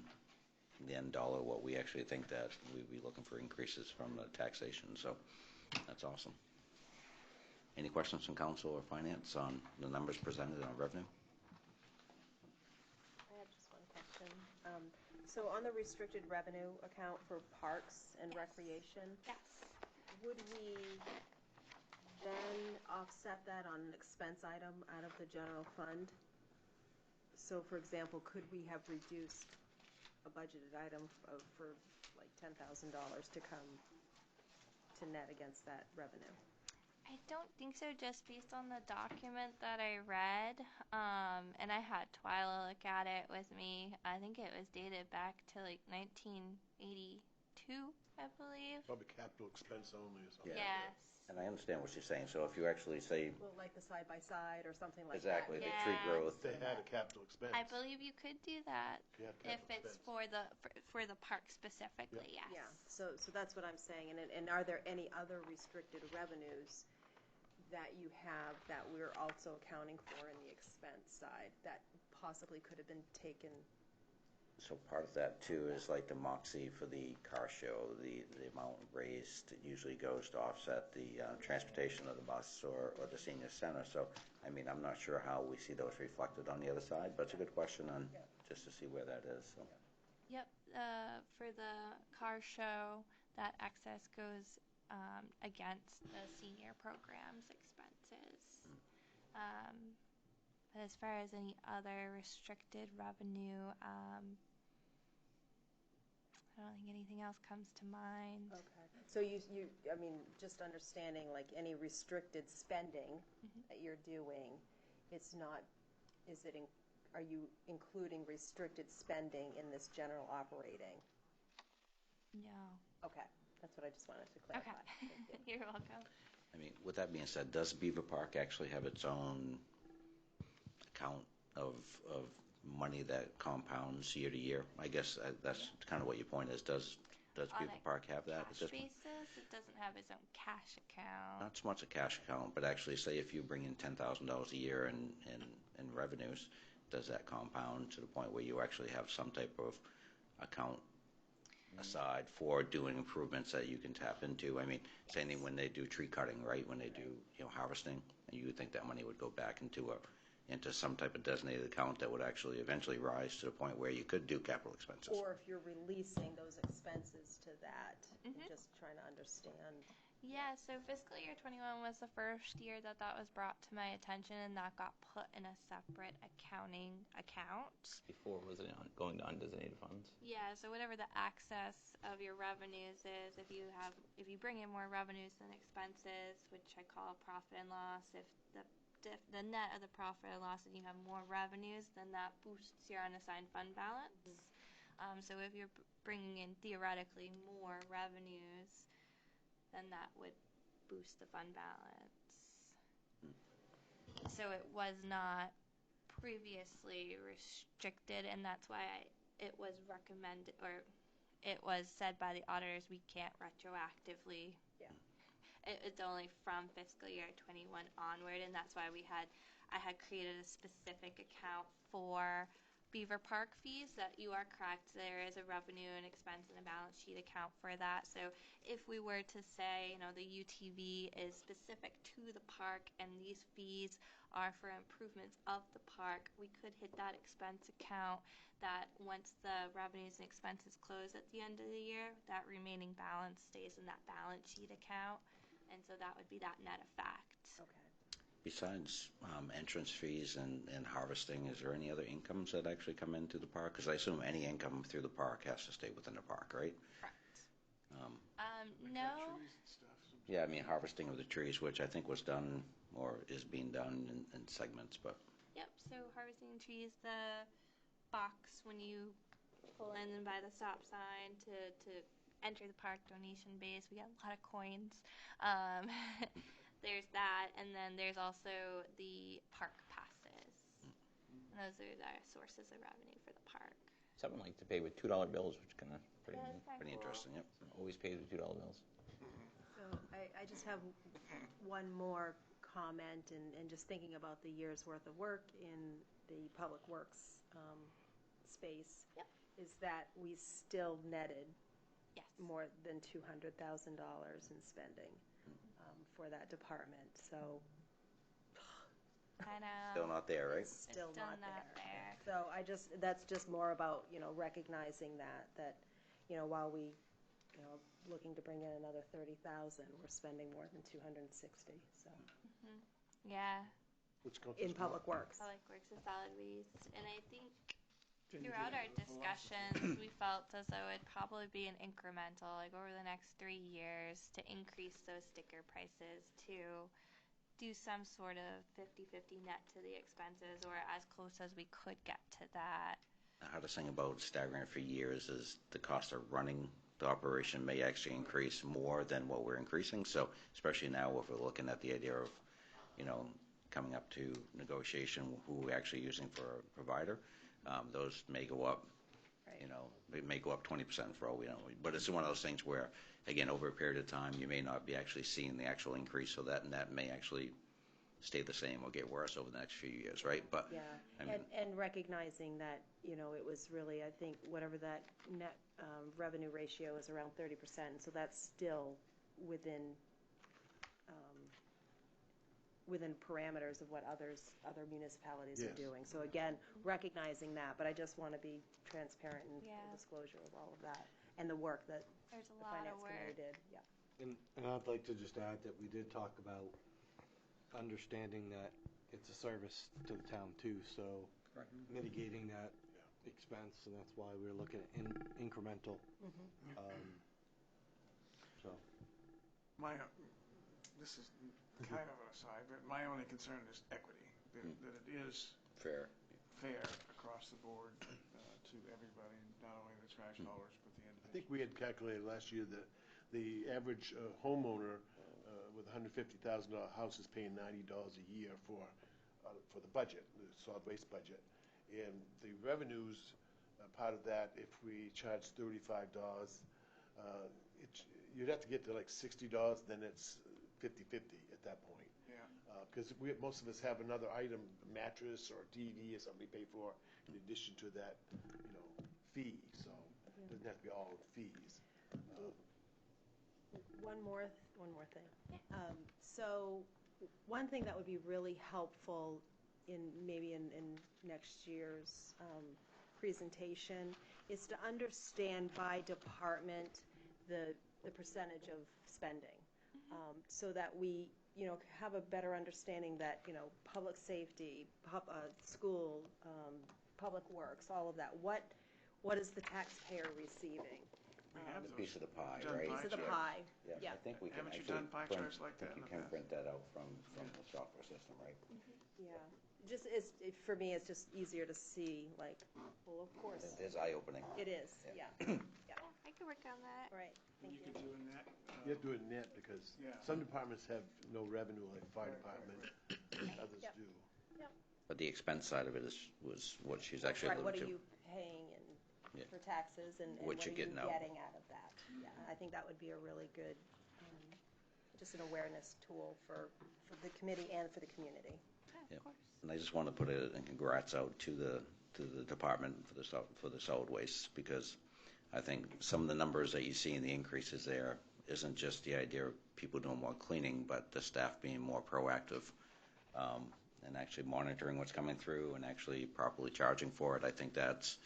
the end dollar what we actually think that we'd be looking for increases from the taxation. So that's awesome. Any questions from council or finance on the numbers presented on revenue? I have just one question. So on the restricted revenue account for parks and recreation, Yes. would we then offset that on an expense item out of the general fund? So for example, could we have reduced a budgeted item for like $10,000 to come to net against that revenue? I don't think so, just based on the document that I read. And I had Twyla look at it with me. I think it was dated back to like 1982, I believe. Probably capital expense only or something. Yeah. Yes. And I understand what you're saying. So if you actually say Well, like the side-by-side or something like exactly that? the tree growth, They had a capital expense. I believe you could do that if it's for the park specifically. Yes. Yeah, so that's what I'm saying. And are there any other restricted revenues that you have that we're also accounting for in the expense side that possibly could have been taken? so part of that too is like the Moxie for the car show, the amount raised usually goes to offset the transportation of the bus or the senior center. So, I mean, I'm not sure how we see those reflected on the other side, but it's a good question on just to see where that is. So. Yep. For the car show, that excess goes against the senior program's expenses. But as far as any other restricted revenue, I don't think anything else comes to mind. Okay. So I mean, just understanding like any restricted spending that you're doing, it's not, are you including restricted spending in this general operating? No. Okay. That's what I just wanted to clarify. Okay. You're welcome. I mean, with that being said, does Beaver Park actually have its own account of money that compounds year to year? I guess that's kind of what your point is. Does Beaver Park have that? Cash basis, it doesn't have its own cash account. Not so much a cash account, but actually, say if you bring in $10,000 a year in revenues, does that compound to the point where you actually have some type of account aside for doing improvements that you can tap into? I mean, same thing when they do tree cutting, right? When they do harvesting, and you would think that money would go back into some type of designated account that would actually eventually rise to the point where you could do capital expenses. Or if you're releasing those expenses to that, I'm just trying to understand. Yeah, so fiscal year 21 was the first year that was brought to my attention, and that got put in a separate accounting account. Before, was it going to undesignated funds? Yeah, so whatever the excess of your revenues is, if you bring in more revenues than expenses, which I call profit and loss, if the net of the profit or loss and you have more revenues, then that boosts your unassigned fund balance. So if you're bringing in theoretically more revenues, then that would boost the fund balance. So it was not previously restricted, and that's why it was recommended, or it was said by the auditors, we can't retroactively. Yeah. It's only from fiscal year 21 onward, and that's why I had created a specific account for Beaver Park fees. That you are correct, there is a revenue and expense and a balance sheet account for that. So if we were to say, the UTV is specific to the park and these fees are for improvements of the park, we could hit that expense account that once the revenues and expenses close at the end of the year, that remaining balance stays in that balance sheet account. And so that would be that net effect. Okay. Besides entrance fees and harvesting, is there any other incomes that actually come into the park? Because I assume any income through the park has to stay within the park, right? Correct. No. Yeah, I mean harvesting of the trees, which I think was done or is being done in segments, but. Yep, so harvesting trees, the box when you pull in and by the stop sign to enter the park donation base. We got a lot of coins. There's that, and then there's also the park passes. And those are the sources of revenue for the park. Someone likes to pay with $2 bills, which is kind of pretty, Yeah, that's kinda Pretty cool. interesting, yep. always pays with $2 bills. So I just have one more comment, and just thinking about the year's worth of work in the Public Works space, Yep. is that we still netted Yes. more than $200,000 in spending for that department. So I know. Still not there, right? it's still Still not not there. there. So that's just more about, recognizing that, while we, looking to bring in another 30,000, we're spending more than 260, so, Yeah. Which counts in as Public what? Works. Public Works and Solid Waste. And I think Can you throughout give our a philosophy? discussions, we felt as though it'd probably be an incremental, like over the next 3 years, to increase those sticker prices to do some sort of 50-50 net to the expenses, or as close as we could get to that. The hardest thing about staggering it for years is the cost of running the operation may actually increase more than what we're increasing. So especially now if we're looking at the idea of, coming up to negotiation, who we're actually using for a provider, those may go up, Right. it may go up 20% for all we know. But it's one of those things where, again, over a period of time, you may not be actually seeing the actual increase, so that may actually stay the same or get worse over the next few years, right? But Yeah, I mean, and recognizing that, it was really, I think, whatever that net revenue ratio is, around 30%, so that's still within parameters of what other municipalities Yes. are doing. So again, recognizing that, but I just want to be transparent in Yeah. full disclosure of all of that, and the work that There's a the lot Finance of Committee work. did, yeah. And I'd like to just add that we did talk about understanding that it's a service to the town too, so mitigating that expense, and that's why we're looking at incremental. So, This is kind of an aside, but my only concern is equity, that it is fair. fair across the board to everybody, not only the trash haulers, but the I individuals. think we had calculated last year that the average homeowner with a $150,000 house is paying $90 a year for the budget, the solid waste budget. And the revenues, part of that, if we charge $35, you'd have to get to like $60, then it's 50-50 at that point. Yeah. Because most of us have another item, a mattress or a TV or something we pay for in addition to that, fee. So it doesn't have to be all fees. One more thing. So one thing that would be really helpful in next year's presentation is to understand by department the percentage of spending, so that we have a better understanding that public safety, school, public works, all of that. What is the taxpayer receiving? We have A those. piece of the pie, Done right? pie Piece of the charts. pie. Yeah. I think we can Haven't you actually done pie print, charts like I that think in you the can past? print that out from the software system, right? Yeah, for me, it's just easier to see, like, well, of course, It is eye-opening. it is, yeah. Yeah, I could work on that. All right, thank You you. could do a net. You have to do it net because Yeah. some departments have no revenue, like fire Right, department, others Yep. do. But the expense side of it was what she's actually Right, what alluding are to. you paying Yeah. for taxes, and What what you're are you getting out. getting out of that? Yeah, I think that would be a really good, just an awareness tool for the committee and for the community. Yeah, Yep. of course. And I just want to put a congrats out to the department for the solid waste, because I think some of the numbers that you see in the increases there isn't just the idea of people doing more cleaning, but the staff being more proactive, and actually monitoring what's coming through and actually properly charging for it. I think that's,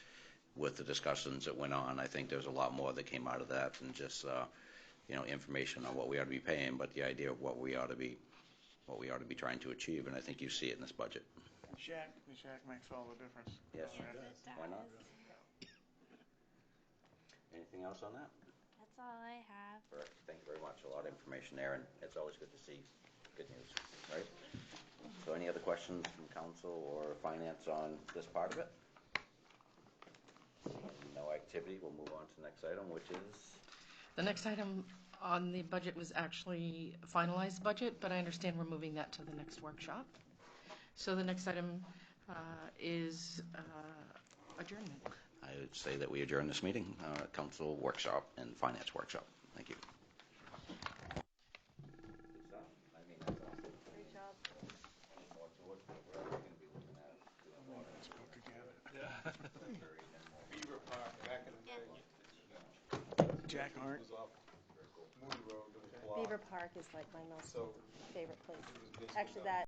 with the discussions that went on, I think there's a lot more that came out of that than just information on what we ought to be paying, but the idea of what we ought to be trying to achieve. And I think you see it in this budget. The shack makes all the difference. Yes. Yes, it Why not? does. Anything else on that? That's all I have. Correct. Thank you very much. A lot of information there, and it's always good to see good news, right? So any other questions from council or finance on this part of it? No activity, we'll move on to the next item, which is? The next item on the budget was actually a finalized budget, but I understand we're moving that to the next workshop. So the next item is adjournment. I would say that we adjourn this meeting, council workshop and finance workshop. Thank you. Great job. Beaver Park, back in the day. Jack Hart. Beaver Park is like my most favorite place. Actually, that